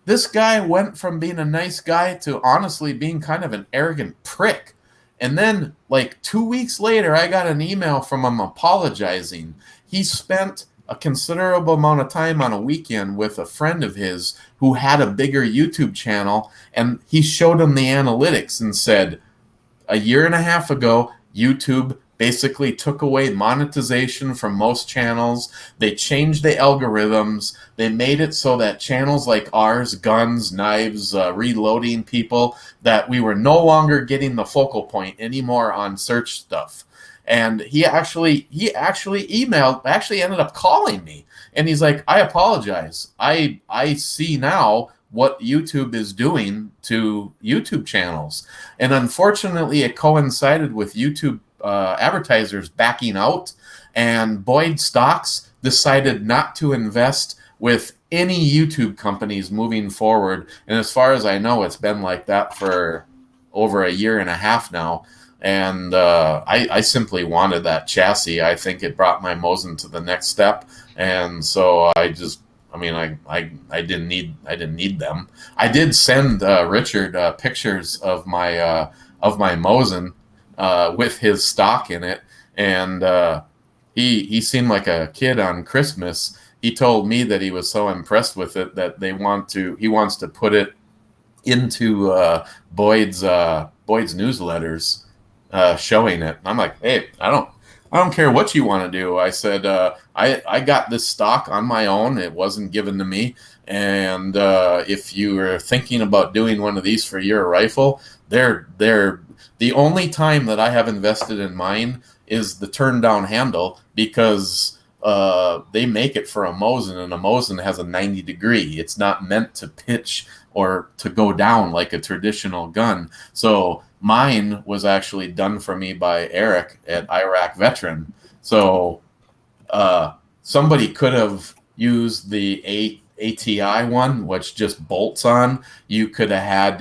this guy went from being a nice guy to honestly being kind of an arrogant prick. And then, like 2 weeks later, I got an email from him apologizing. He spent a considerable amount of time on a weekend with a friend of his who had a bigger YouTube channel, and he showed him the analytics and said, a year and a half ago, YouTube basically took away monetization from most channels. They changed the algorithms. They made it so that channels like ours, guns, knives, reloading people, that we were no longer getting the focal point anymore on search stuff. And he actually ended up calling me, and he's like, I apologize. I see now what YouTube is doing to YouTube channels. And unfortunately, it coincided with YouTube advertisers backing out, and Boyd Stocks decided not to invest with any YouTube companies moving forward. And as far as I know, it's been like that for over a year and a half now. And I simply wanted that chassis. I think it brought my Mosin to the next step. And so I didn't need them. I did send Richard pictures of my Mosin with his stock in it, and he seemed like a kid on Christmas. He told me that he was so impressed with it that he wants to put it into Boyd's newsletters, showing it. And I'm like, hey, I I don't care what you want to do. I said, I got this stock on my own. It wasn't given to me. And if you are thinking about doing one of these for your rifle, they're the only time that I have invested in mine is the turn down handle, because they make it for a Mosin, and a Mosin has a 90 degree. It's not meant to pitch or to go down like a traditional gun. So mine was actually done for me by Eric at Iraq Veteran. So somebody could have used the ATI one, which just bolts on. You could have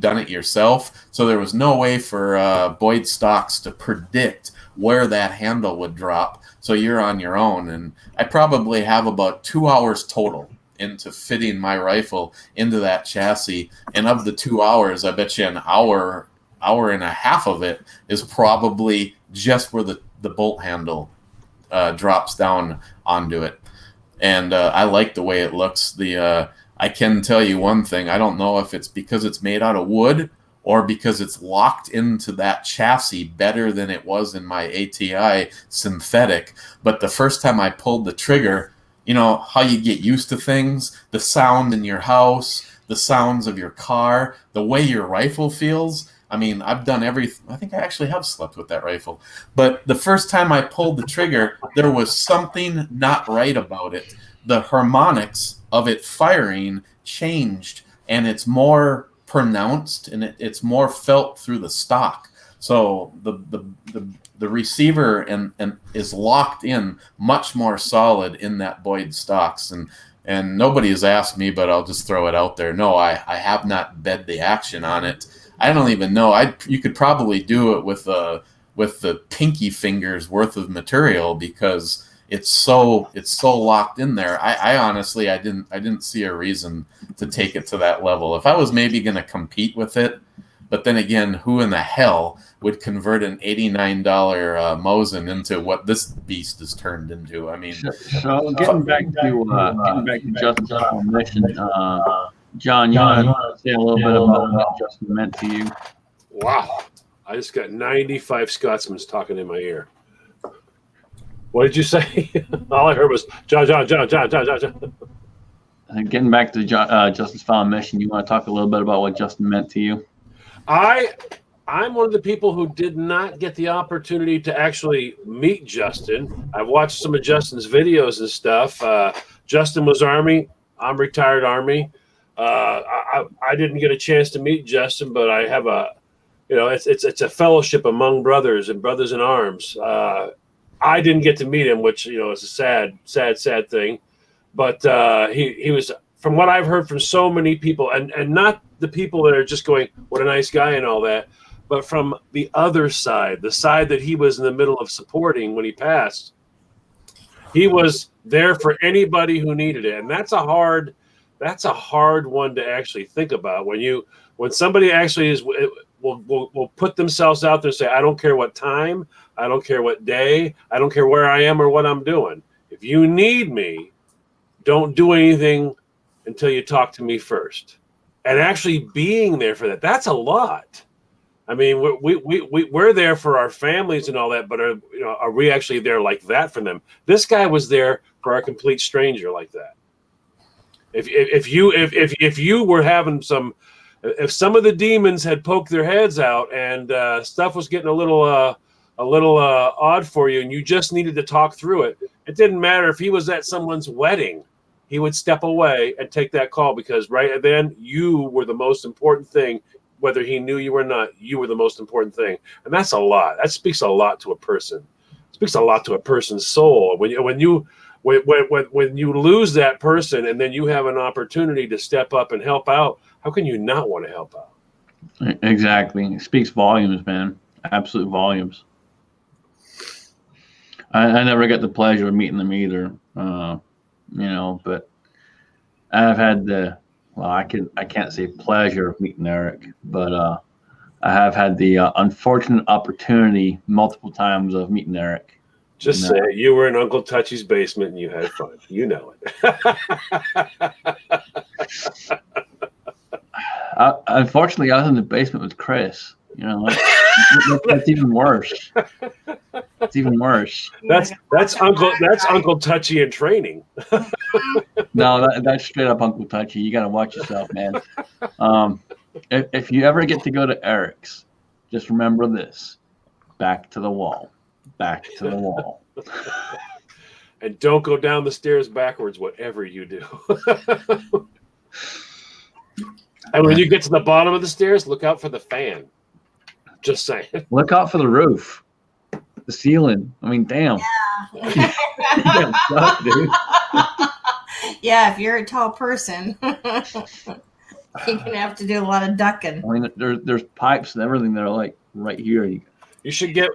done it yourself. So there was no way for Boyd Stocks to predict where that handle would drop. So you're on your own. And I probably have about 2 hours total into fitting my rifle into that chassis. And of the 2 hours, I bet you an hour and a half of it is probably just where the bolt handle drops down onto it. And I like the way it looks. I can tell you one thing. I don't know if it's because it's made out of wood or because it's locked into that chassis better than it was in my ATI synthetic. But the first time I pulled the trigger, you know how you get used to things, the sound in your house, the sounds of your car, the way your rifle feels. I mean, I've done everything. I think I actually have slept with that rifle. But the first time I pulled the trigger, there was something not right about it. The harmonics of it firing changed, and it's more pronounced, and it's more felt through the stock. So the receiver and is locked in much more solid in that Boyd Stocks. And nobody has asked me, but I'll just throw it out there. No, I have not bed the action on it. I don't even know. You could probably do it with the pinky fingers worth of material, because it's so locked in there. I honestly I didn't see a reason to take it to that level. If I was maybe going to compete with it, but then again, who in the hell would convert an $89 Mosin into what this beast is turned into? I mean, so getting back to Justin's mission, John, you want to say a little bit about what Justin meant to you? Wow. I just got 95 Scotsmans talking in my ear. What did you say? All I heard was John. Getting back to Justin's found mission, you want to talk a little bit about what Justin meant to you? I'm one of the people who did not get the opportunity to actually meet Justin. I've watched some of Justin's videos and stuff. Justin was Army. I'm retired Army. I didn't get a chance to meet Justin, but I have it's a fellowship among brothers and brothers in arms. I didn't get to meet him, which is a sad thing. But he was, from what I've heard from so many people, and not the people that are just going, what a nice guy and all that, but from the other side, the side that he was in the middle of supporting when he passed, he was there for anybody who needed it. And that's a hard one to actually think about. When somebody actually will put themselves out there and say, I don't care what time, I don't care what day, I don't care where I am or what I'm doing. If you need me, don't do anything until you talk to me first. And actually being there for that, that's a lot. I mean, we're there for our families and all that, but are we actually there like that for them? This guy was there for a complete stranger like that. If you were having if some of the demons had poked their heads out and stuff was getting a little odd for you, and you just needed to talk through it, it didn't matter if he was at someone's wedding. He would step away and take that call, because right then you were the most important thing. Whether he knew you or not, you were the most important thing. And that's a lot. That speaks a lot to a person. It speaks a lot to a person's soul. When you lose that person and then you have an opportunity to step up and help out, how can you not want to help out? Exactly. It speaks volumes, man. Absolute volumes. I never get the pleasure of meeting them either. But I've had I can't say pleasure of meeting Eric, but I have had the unfortunate opportunity multiple times of meeting Eric. Just say you were in Uncle Touchy's basement and you had fun. You know it. Unfortunately, I was in the basement with Chris. That's even worse. It's even worse. That's Uncle Touchy in training. No, that's straight up Uncle Touchy. You got to watch yourself, man. If you ever get to go to Eric's, just remember this: back to the wall, back to the wall. And don't go down the stairs backwards, whatever you do. And when you get to the bottom of the stairs, look out for the fan. Just saying. Look out for the roof, the ceiling. I mean, damn. Yeah. Damn suck, dude. Yeah, if you're a tall person, you're gonna have to do a lot of ducking. I mean, there's pipes and everything that are like right here. You should get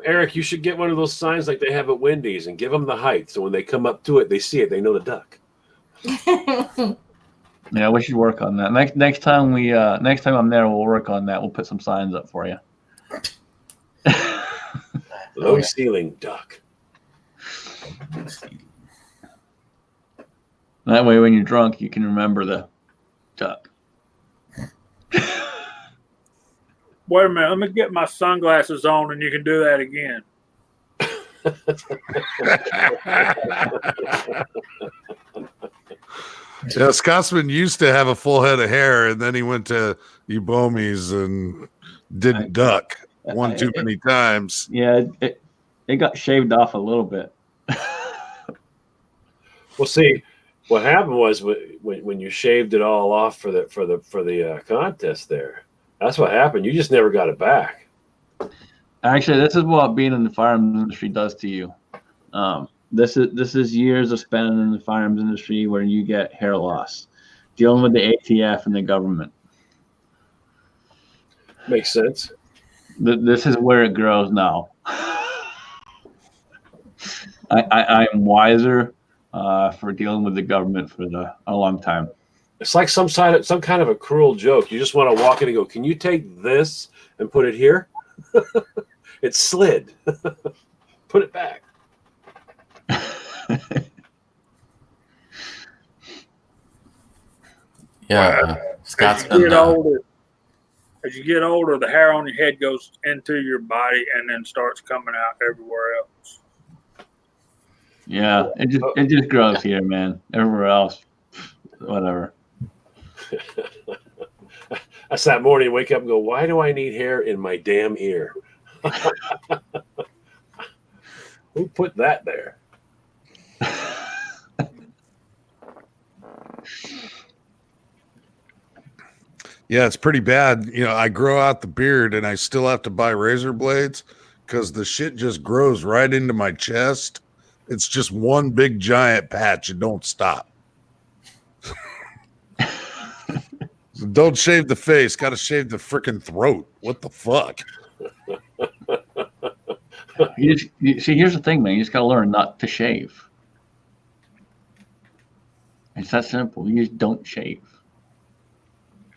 one of those signs like they have at Wendy's and give them the height. So when they come up to it, they see it. They know to duck. Yeah, we should work on that. Next time I'm there, we'll work on that. We'll put some signs up for you. Low ceiling duck. That way, when you're drunk, you can remember the duck. Wait a minute. Let me get my sunglasses on, and you can do that again. Yeah, Scotsman used to have a full head of hair, and then he went to Ebomi's and didn't duck one too many times. Yeah, it got shaved off a little bit. Well, see, what happened was when you shaved it all off for the contest there. That's what happened. You just never got it back. Actually, this is what being in the firearms industry does to you. This is years of spending in the firearms industry where you get hair loss, dealing with the ATF and the government. Makes sense. This is where it grows now. I am wiser for dealing with the government for a long time. It's like some kind of a cruel joke. You just want to walk in and go, "Can you take this and put it here?" It slid. Put it back. Yeah, Scott's As you get older, the hair on your head goes into your body and then starts coming out everywhere else. Yeah, it just grows here, man. Everywhere else, whatever. That's that morning, wake up and go, "Why do I need hair in my damn ear?" Who put that there? Yeah, it's pretty bad. You know, I grow out the beard and I still have to buy razor blades because the shit just grows right into my chest. It's just one big giant patch and don't stop. So don't shave the face. Got to shave the freaking throat. What the fuck? See, here's the thing, man. You just got to learn not to shave. It's that simple. You just don't shave.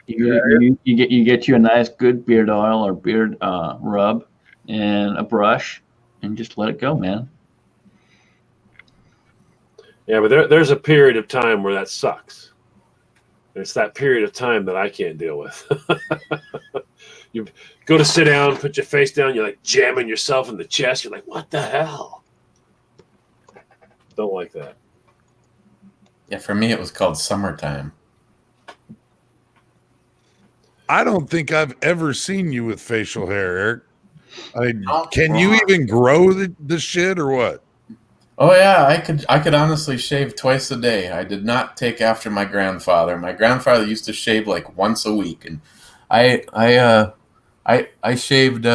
You get you a nice good beard oil or beard rub and a brush and just let it go, man. Yeah, but there's a period of time where that sucks. And it's that period of time that I can't deal with. You go to sit down, put your face down, you're like jamming yourself in the chest. You're like, what the hell? Don't like that. Yeah, for me, it was called summertime. I don't think I've ever seen you with facial hair, Eric. Can you even grow the shit or what? Oh yeah, I could honestly shave twice a day. I did not take after my grandfather. My grandfather used to shave like once a week, and I shaved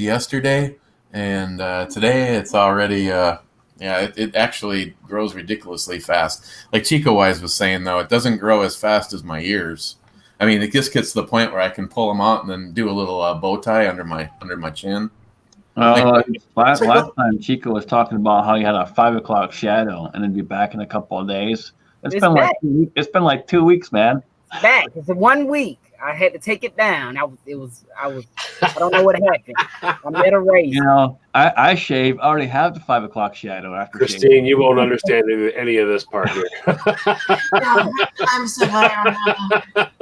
yesterday, and today it's already it actually grows ridiculously fast. Like Chico Wise was saying though, it doesn't grow as fast as my ears. I mean, it just gets to the point where I can pull them out and then do a little bow tie under my chin. Last time Chico was talking about how he had a 5 o'clock shadow and then be back in a couple of days. It's been like 2 weeks, man. Back. It's 1 week. I had to take it down. I don't know what happened. I'm at a race. You know, I shave. I already have the 5 o'clock shadow after. Christine, shaving. you won't understand any of this part here. I'm so glad I'm not.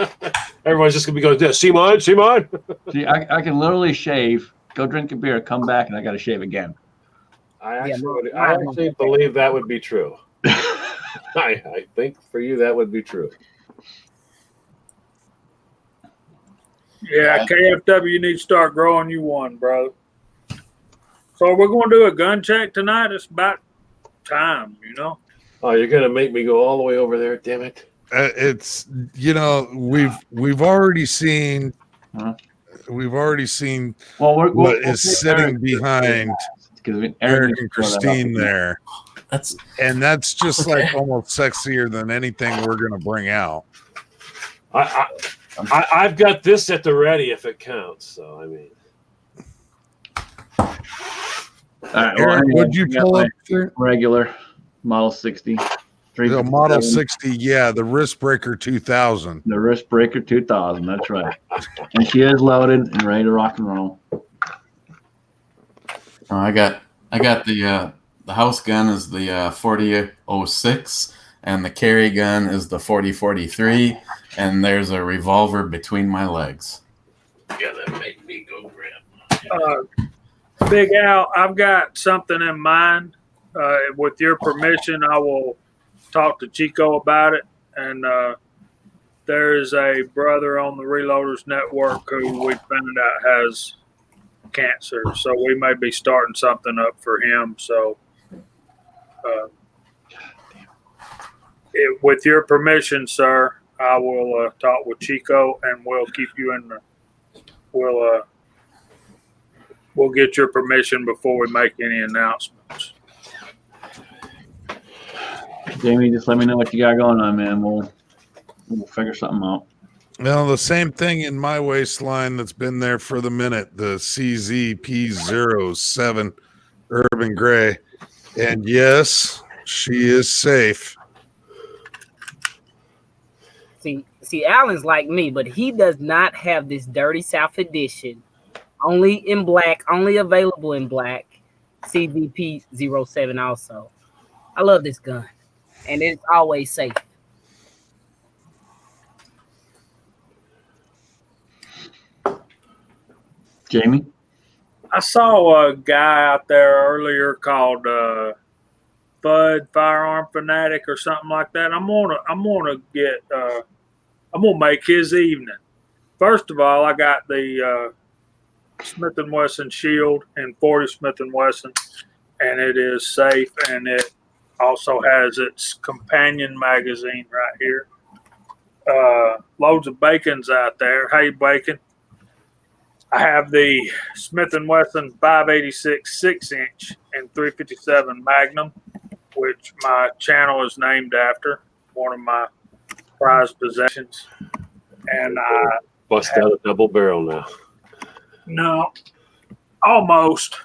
Everyone's just gonna be going, see mine. See, I can literally shave, go drink a beer, come back, and I got to shave again. I actually believe that would be true. I think for you that would be true. Yeah, KFW, you need to start growing you one, bro. So we're going to do a gun check tonight. It's about time, you know. Oh, you're gonna make me go all the way over there? Damn it! It's we've already seen what is sitting behind Eric and Christine there. That's just like almost sexier than anything we're gonna bring out. I've got this at the ready if it counts. So I mean, Eric, would you pull up regular Model 60? The Model 60, yeah, the Wrist Breaker 2000. The Wrist Breaker 2000, that's right. And she is loaded and ready to rock and roll. I got the house gun is the 4006, and the carry gun is the 4043, and there's a revolver between my legs. Yeah, that make me go grab. Big Al, I've got something in mind. With your permission, I will talk to Chico about it. And there's a brother on the Reloaders Network who we found out has cancer. So we may be starting something up for him. So with your permission, sir, I will talk with Chico and we'll keep you in the we'll get your permission before we make any announcements. Jamie, just let me know what you got going on, man. We'll figure something out. Well, the same thing in my waistline that's been there for the minute, the CZP07 Urban Gray. And yes, she is safe. See, Alan's like me, but he does not have this Dirty South edition. Only in black, only available in black. CVP07 also. I love this gun, and it's always safe. Jamie? I saw a guy out there earlier called Bud Firearm Fanatic or something like that. I'm gonna make his evening. First of all, I got the Smith & Wesson Shield and 40 Smith & Wesson, and it is safe, and it also has its companion magazine right here. Loads of Bacon's out there. Hey, Bacon. I have the Smith & Wesson 586 6-inch and 357 Magnum, which my channel is named after, one of my prized possessions. And I bust out a double barrel now. No, almost.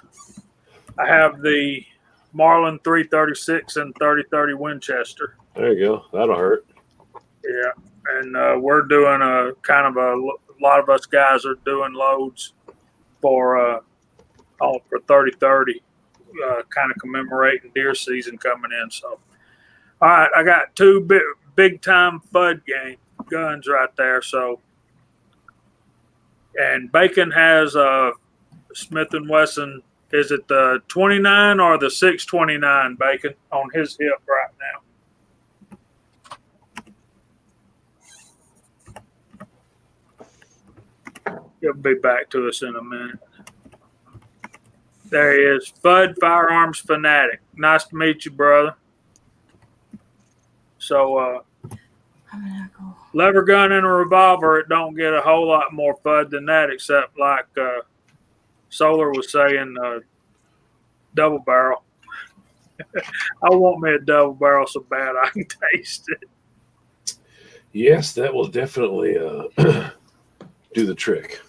I have the Marlin 336 and 3030 Winchester. There you go. That'll hurt. Yeah, and we're doing a lot of us guys are doing loads for 3030, kind of commemorating deer season coming in. So, all right, I got two big time FUD game guns right there. So, and Bacon has a Smith & Wesson. Is it the 29 or the 629, Bacon, on his hip right now? He'll be back to us in a minute. There he is, Bud Firearms Fanatic. Nice to meet you, brother. So, lever gun and a revolver, it don't get a whole lot more FUD than that, except like Solar was saying, double barrel. I want me a double barrel so bad I can taste it. Yes, that will definitely do the trick.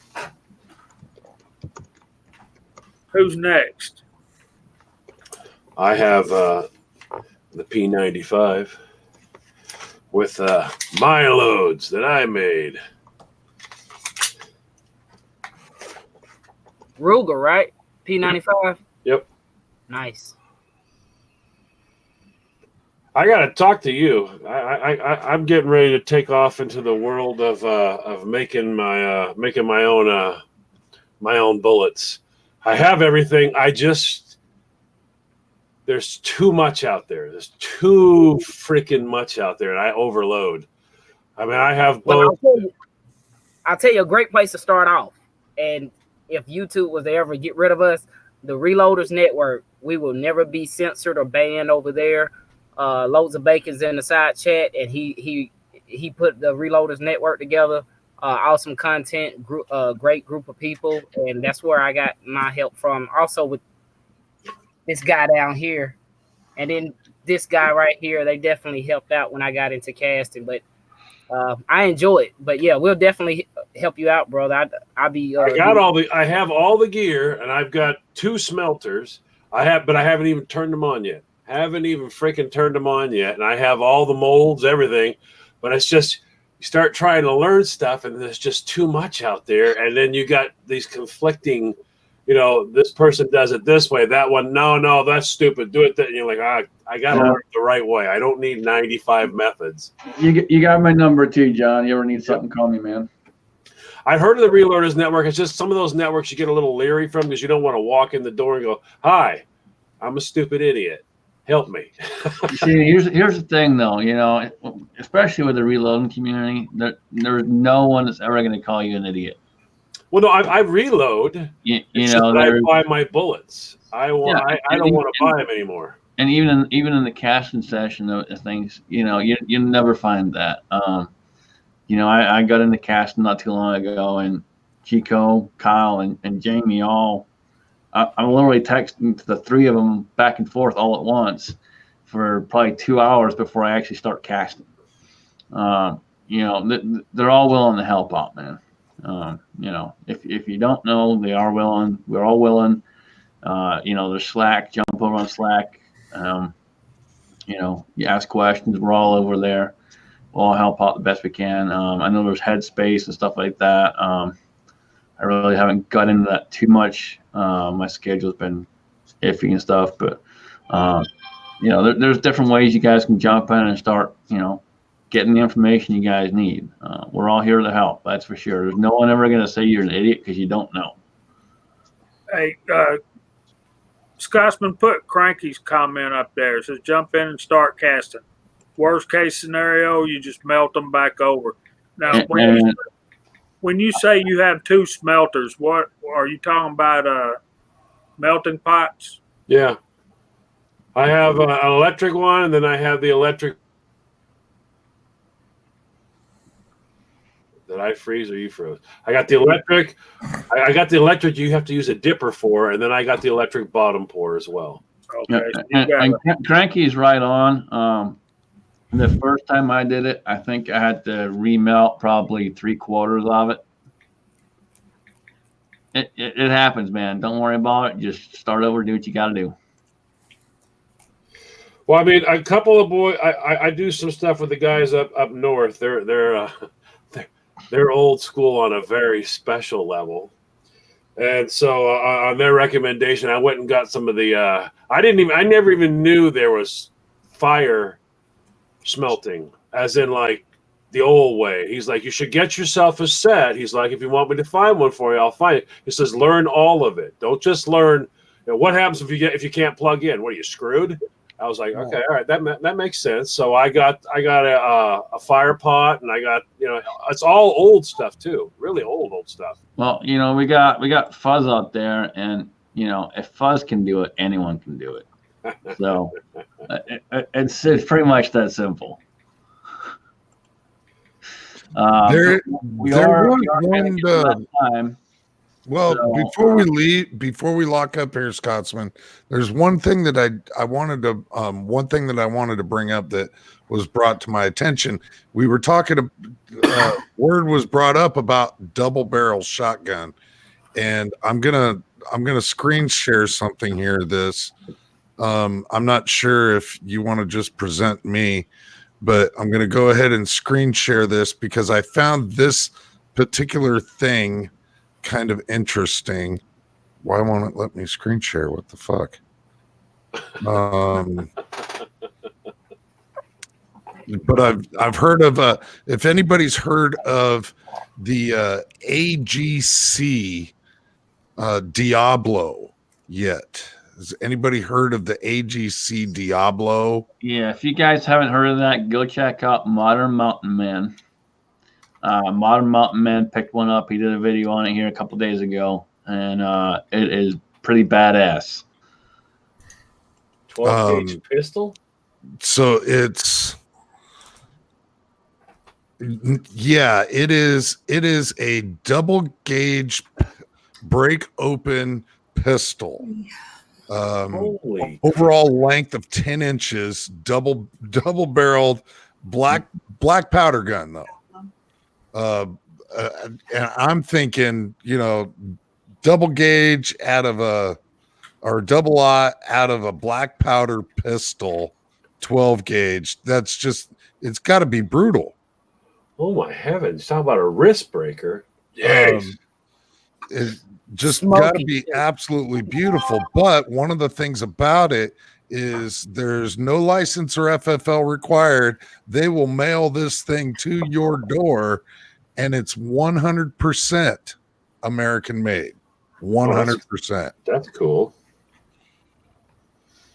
Who's next? I have the P95 with my loads that I made. Ruger, right? P95? Yep. Nice. I got to talk to you. I'm getting ready to take off into the world of making my own bullets. I have everything. there's too much out there. There's too freaking much out there, and I overload. I mean, I have Well, both. I'll tell you a great place to start off. And if YouTube was to ever get rid of us, the Reloaders Network, we will never be censored or banned over there. Loads of Bacon's in the side chat, and he put the Reloaders Network together. Awesome content, great group of people, and that's where I got my help from. Also with this guy down here, and then this guy right here, they definitely helped out when I got into casting. But I enjoy it. But yeah, we'll definitely help you out, brother. I'll be. I have all the gear, and I've got 2 smelters. But I haven't even turned them on yet. Haven't even freaking turned them on yet, and I have all the molds, everything. But it's just you start trying to learn stuff, and there's just too much out there, and then you got these conflicting. You know, this person does it this way. That one, no, that's stupid. Do it that. And you're like, I got to learn it the right way. I don't need 95 methods. You got my number too, John. You ever need something, call me, man. I've heard of the Reloaders Network. It's just some of those networks you get a little leery from because you don't want to walk in the door and go, "Hi, I'm a stupid idiot. Help me." See, here's the thing, though. You know, especially with the reloading community, there's no one that's ever going to call you an idiot. Well, no, I reload. You know, I buy my bullets. I don't want to buy them anymore. And even in the casting session of things, you know, you never find that. You know, I got into casting not too long ago, and Chico, Kyle, and Jamie I'm literally texting to the 3 of them back and forth all at once for probably 2 hours before I actually start casting. You know, they're all willing to help out, man. You know, if you don't know, they are willing. We're all willing. You know, there's Slack. Jump over on Slack. You know, you ask questions. We're all over there. We'll all help out the best we can. I know there's Headspace and stuff like that. I really haven't got into that too much. My schedule's been iffy and stuff, but you know, there's different ways you guys can jump in and start, you know, getting the information you guys need. We're all here to help, that's for sure. There's no one ever going to say you're an idiot because you don't know. Hey, Scotsman, put Cranky's comment up there. It says jump in and start casting. Worst case scenario, you just melt them back over. Now, when you say you have 2 smelters, what are you talking about? Melting pots? Yeah, I have an electric one, and then I have the electric. Did I freeze or you froze? I got the electric. I got the electric. You have to use a dipper for, and then I got the electric bottom pour as well. Okay. And Cranky's right on. The first time I did it, I think I had to remelt probably 3/4 of it. It happens, man. Don't worry about it. Just start over, do what you got to do. Well, I mean, a couple of boys. I do some stuff with the guys up north. They're old school on a very special level, and so on their recommendation, I went and got some of the. I never even knew there was fire smelting, as in like the old way. He's like, you should get yourself a set. He's like, if you want me to find one for you, I'll find it. He says, learn all of it. Don't just learn. You know, what happens if you can't plug in? What are you, screwed? I was like, okay, all right, that makes sense. So I got a fire pot, and I got, you know, it's all old stuff too, really old stuff. Well, you know, we got Fuzz out there, and you know, if Fuzz can do it, anyone can do it. So it's pretty much that simple. There was one time. Well, so, before we lock up here, Scotsman, there's one thing that I wanted to bring up that was brought to my attention. We were talking, word was brought up about double barrel shotgun, and I'm gonna screen share something here. I'm not sure if you want to just present me, but I'm going to go ahead and screen share this because I found this particular thing kind of interesting. Why won't it let me screen share? What the fuck? But I've heard of if anybody's heard of the AGC Diablo yet. Has anybody heard of the AGC Diablo? Yeah, if you guys haven't heard of that, go check out Modern Mountain Man. Modern Mountain Man picked one up. He did a video on it here a couple days ago, and it is pretty badass. 12-gauge pistol? So it's it is a double gauge break open pistol. Holy Overall length of 10 inches, double barreled black powder gun though. And I'm thinking, double gauge out of or double aught out of a black powder pistol, 12 gauge. That's just, it's got to be brutal. Oh my heavens! Talk about a wrist breaker. Yes. It just got to be absolutely beautiful. But one of the things about it is there's no license or FFL required. They will mail this thing to your door, and it's 100% American made. 100%. That's cool.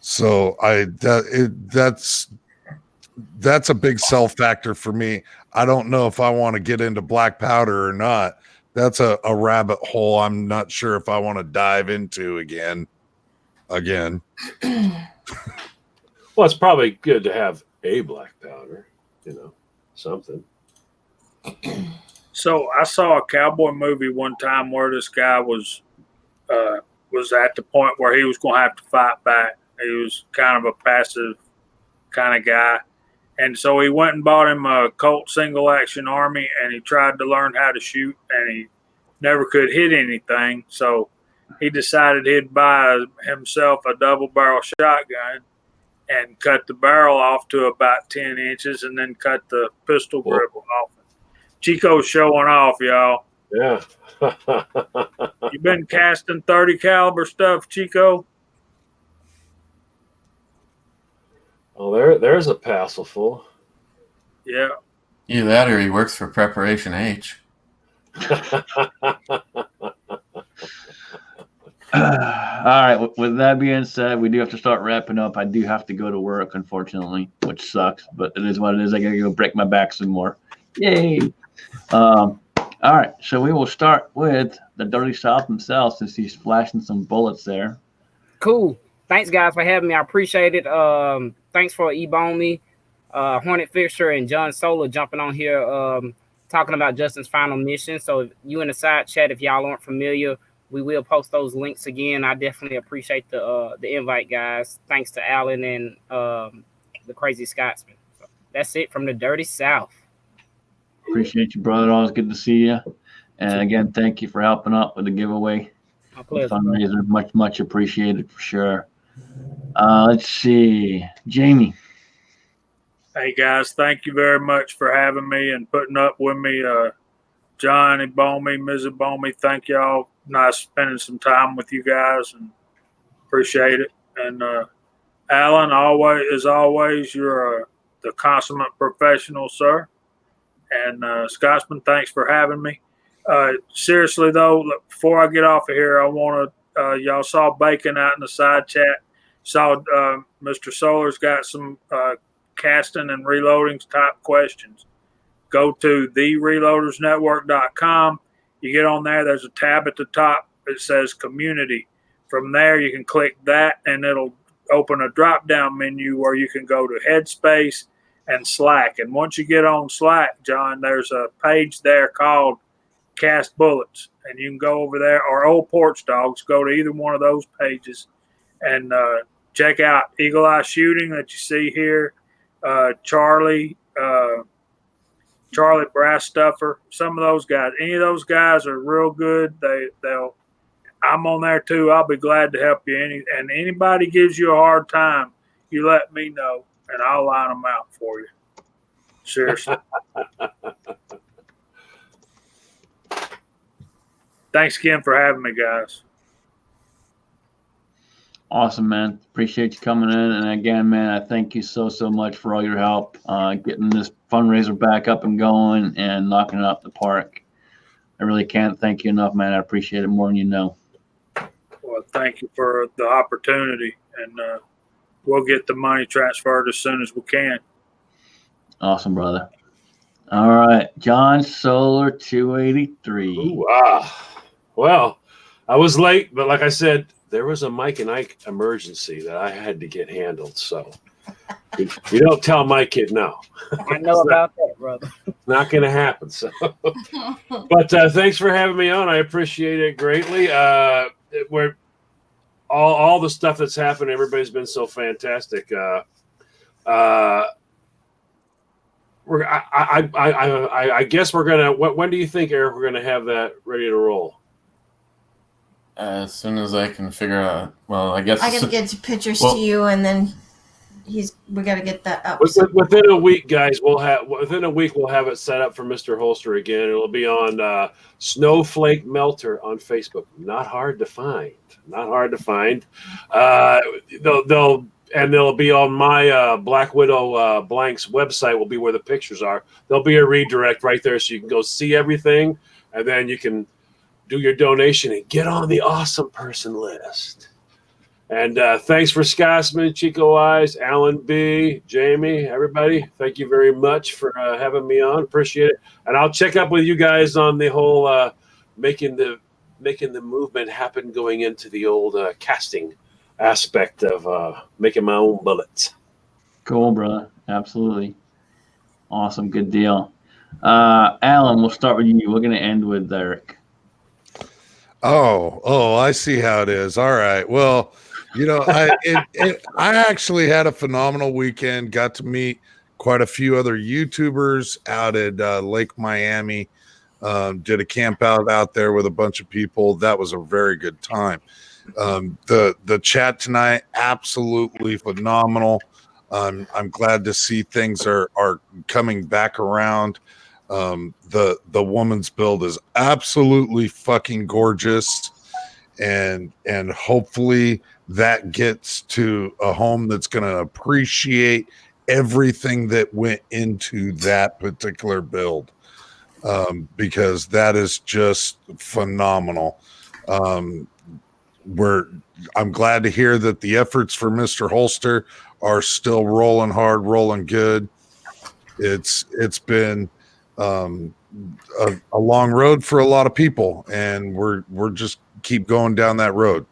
So that's a big sell factor for me. I don't know if I want to get into black powder or not. That's a rabbit hole I'm not sure if I want to dive into again. Well, it's probably good to have a black powder, something. So I saw a cowboy movie one time where this guy was at the point where he was going to have to fight back. He was kind of a passive kind of guy. And so he went and bought him a Colt single action army, and he tried to learn how to shoot, and he never could hit anything. So he decided he'd buy himself a double barrel shotgun and cut the barrel off to about 10 inches and then cut the pistol grip off. Chico's showing off, y'all. Yeah. You been casting 30 caliber stuff, Chico? Oh, there's a passel full. Yeah. Either that or he works for Preparation H. All right. With that being said, we do have to start wrapping up. I do have to go to work, unfortunately, which sucks, but it is what it is. I got to go break my back some more. Yay. All right. So we will start with the Dirty South himself, since he's flashing some bullets there. Cool. Thanks, guys, for having me. I appreciate it. Thanks for E-Bomb Hornet Fisher, and John Solar jumping on here talking about Justin's final mission. So you in the side chat, if y'all aren't familiar, we will post those links again. I definitely appreciate the invite, guys. Thanks to Alan and the Crazy Scotsman. So that's it from the Dirty South. Appreciate you, brother. Always good to see you. And again, thank you for helping out with the giveaway. My pleasure. Fundraiser, much appreciated for sure. Let's see, Jamie. Hey guys, thank you very much for having me and putting up with me. John Ebomey, Ms. Ebomey, thank y'all. Nice spending some time with you guys and appreciate it. And Alan, as always, you're the consummate professional, sir. And Scotsman, thanks for having me. Seriously though, before I get off of here, I want to. Y'all saw Bacon out in the side chat. Saw Mr. Solar's got some casting and reloading type questions. Go to thereloadersnetwork.com. You get on there. There's a tab at the top. It says Community. From there, you can click that, and it'll open a drop-down menu where you can go to Headspace and Slack. And once you get on Slack, John, there's a page there called Cast Bullets, and you can go over there, or Old Porch Dogs. Go to either one of those pages and check out Eagle Eye Shooting that you see here, Charlie Brass Stuffer, some of those guys. Any of those guys are real good. I'm on there too. I'll be glad to help you. And anybody gives you a hard time, you let me know, and I'll line them out for you. Seriously. Thanks again for having me, guys. Awesome, man. Appreciate you coming in. And again, man, I thank you so much for all your help getting this fundraiser back up and going and knocking it out the park. I really can't thank you enough, man. I appreciate it more than you know. Well, thank you for the opportunity, and we'll get the money transferred as soon as we can. Awesome, brother. All right, John Solar 283. Ooh, well, I was late, but like I said, there was a Mike and Ike emergency that I had to get handled. So you don't tell my kid no. I know about that, brother. Not going to happen. So, but thanks for having me on. I appreciate it greatly. We're all the stuff that's happened. Everybody's been so fantastic. I guess we're gonna. When do you think, Eric, we're gonna have that ready to roll? As soon as I can figure out. Well, I guess I gotta get pictures to you, and then we gotta get that up. Within a week, guys, we'll have it set up for Mr. Holster again. It'll be on Snowflake Melter on Facebook. Not hard to find. They'll be on my Black Widow Blank's website. Will be where the pictures are. There'll be a redirect right there, so you can go see everything, and then you can do your donation and get on the awesome person list. And thanks for Scotsman, Chico Eyes, Alan B, Jamie, everybody. Thank you very much for having me on. Appreciate it. And I'll check up with you guys on the whole making the movement happen, going into the old casting aspect of making my own bullets. Cool, brother. Absolutely. Awesome. Good deal. Alan, we'll start with you. We're going to end with Eric. Oh, I see how it is. All right. Well, I actually had a phenomenal weekend. Got to meet quite a few other YouTubers out at Lake Miami. Did a camp out there with a bunch of people. That was a very good time. The chat tonight, absolutely phenomenal. I'm glad to see things are coming back around. The woman's build is absolutely fucking gorgeous, and hopefully that gets to a home that's going to appreciate everything that went into that particular build, because that is just phenomenal. I'm glad to hear that the efforts for Mr. Holster are still rolling hard, rolling good. It's been a long road for a lot of people, and we're just keep going down that road.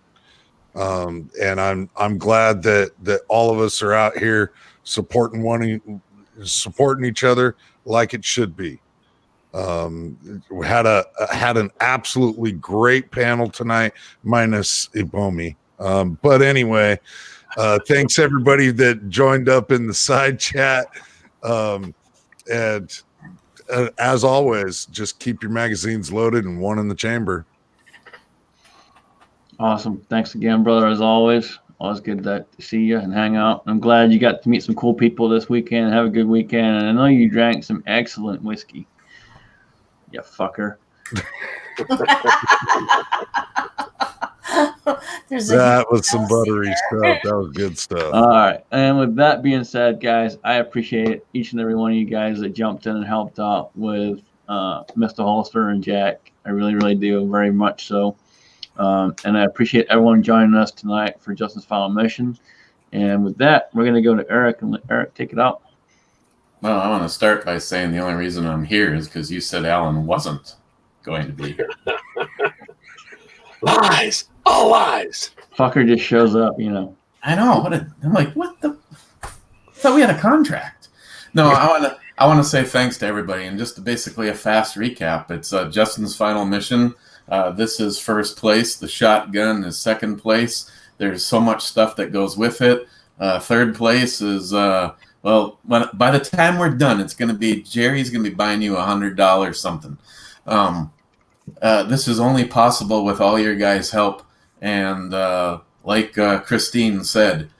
And I'm glad that all of us are out here supporting each other like it should be. We had an absolutely great panel tonight, minus Ibomi. But anyway, thanks everybody that joined up in the side chat. And as always, just keep your magazines loaded and one in the chamber. Awesome. Thanks again, brother, as always. Always good to see you and hang out. I'm glad you got to meet some cool people this weekend. Have a good weekend. And I know you drank some excellent whiskey. You fucker. That was some buttery stuff. That was good stuff. All right. And with that being said, guys, I appreciate each and every one of you guys that jumped in and helped out with Mr. Holster and Jack. I really, really do. Very much so. And I appreciate everyone joining us tonight for Justin's Final Mission. And with that, we're going to go to Eric and let Eric take it out. Well, I want to start by saying the only reason I'm here is because you said Alan wasn't going to be here. Lies. All lies. Fucker just shows up, I know. I'm like, what the? I thought we had a contract. No, I want to say thanks to everybody, and just basically a fast recap. It's Justin's Final Mission. This is first place. The shotgun is second place. There's so much stuff that goes with it. Third place is by the time we're done, it's going to be Jerry's going to be buying you $100 something. This is only possible with all your guys' help. And like Christine said,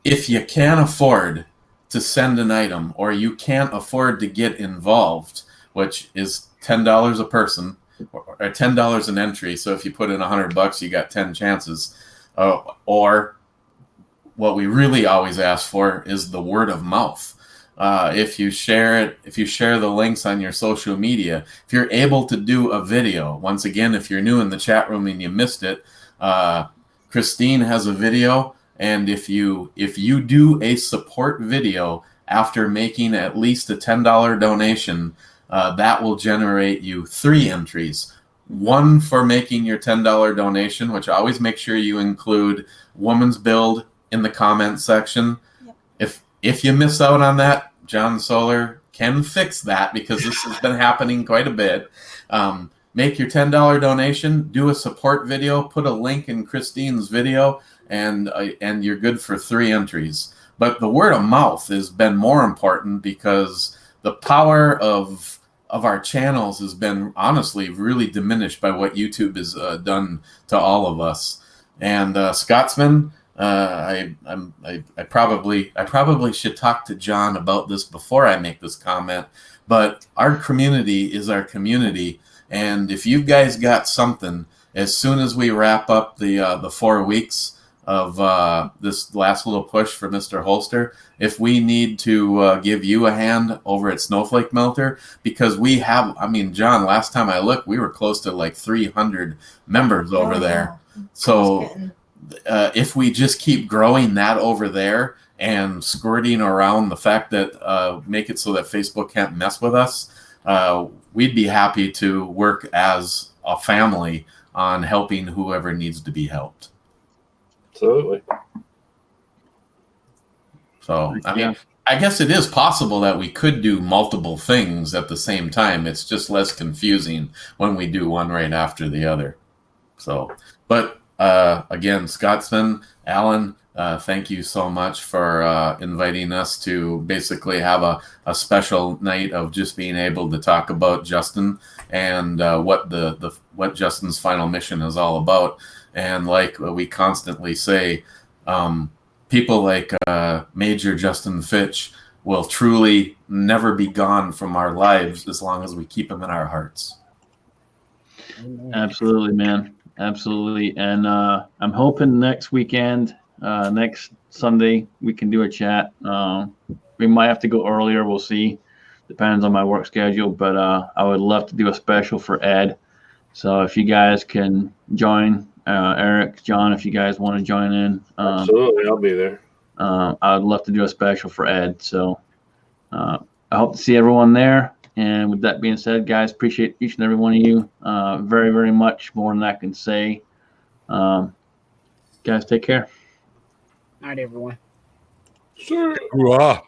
if you can't afford to send an item, or you can't afford to get involved, which is $10 a person or $10 an entry. So if you put in $100, you got 10 chances. Or what we really always ask for is the word of mouth. If you share it, if you share the links on your social media, if you're able to do a video, once again, if you're new in the chat room and you missed it, Christine has a video, and if you do a support video after making at least a $10 donation, that will generate you 3 entries. One for making your $10 donation, which always make sure you include Woman's Build in the comment section. Yep. If you miss out on that, John Solar can fix that, because this has been happening quite a bit. Make your $10 donation, do a support video, put a link in Christine's video, and you're good for 3 entries. But the word of mouth has been more important, because the power of our channels has been honestly really diminished by what YouTube has done to all of us. And Scotsman, I probably should talk to John about this before I make this comment, but our community is our community. And if you guys got something, as soon as we wrap up the 4 weeks of this last little push for Mr. Holster, if we need to give you a hand over at Snowflake Melter, because we have, I mean, John, last time I looked, we were close to like 300 members over there. So if we just keep growing that over there and skirting around the fact that make it so that Facebook can't mess with us, we'd be happy to work as a family on helping whoever needs to be helped. Absolutely. So, I mean, I guess it is possible that we could do multiple things at the same time. It's just less confusing when we do one right after the other. So, but again, Scotsman, Alan, thank you so much for inviting us to basically have a special night of just being able to talk about Justin and what Justin's final mission is all about. And like we constantly say, people like Major Justin Fitch will truly never be gone from our lives as long as we keep him in our hearts. Absolutely, man. Absolutely. And I'm hoping next weekend, next Sunday, we can do a chat. We might have to go earlier. We'll see. Depends on my work schedule. But I would love to do a special for Ed. So if you guys can join, Eric, John, if you guys want to join in. Absolutely. I'll be there. I would love to do a special for Ed. So I hope to see everyone there. And with that being said, guys, appreciate each and every one of you very, very much, more than I can say. Guys, take care. All right, everyone. Sure. Hoorah.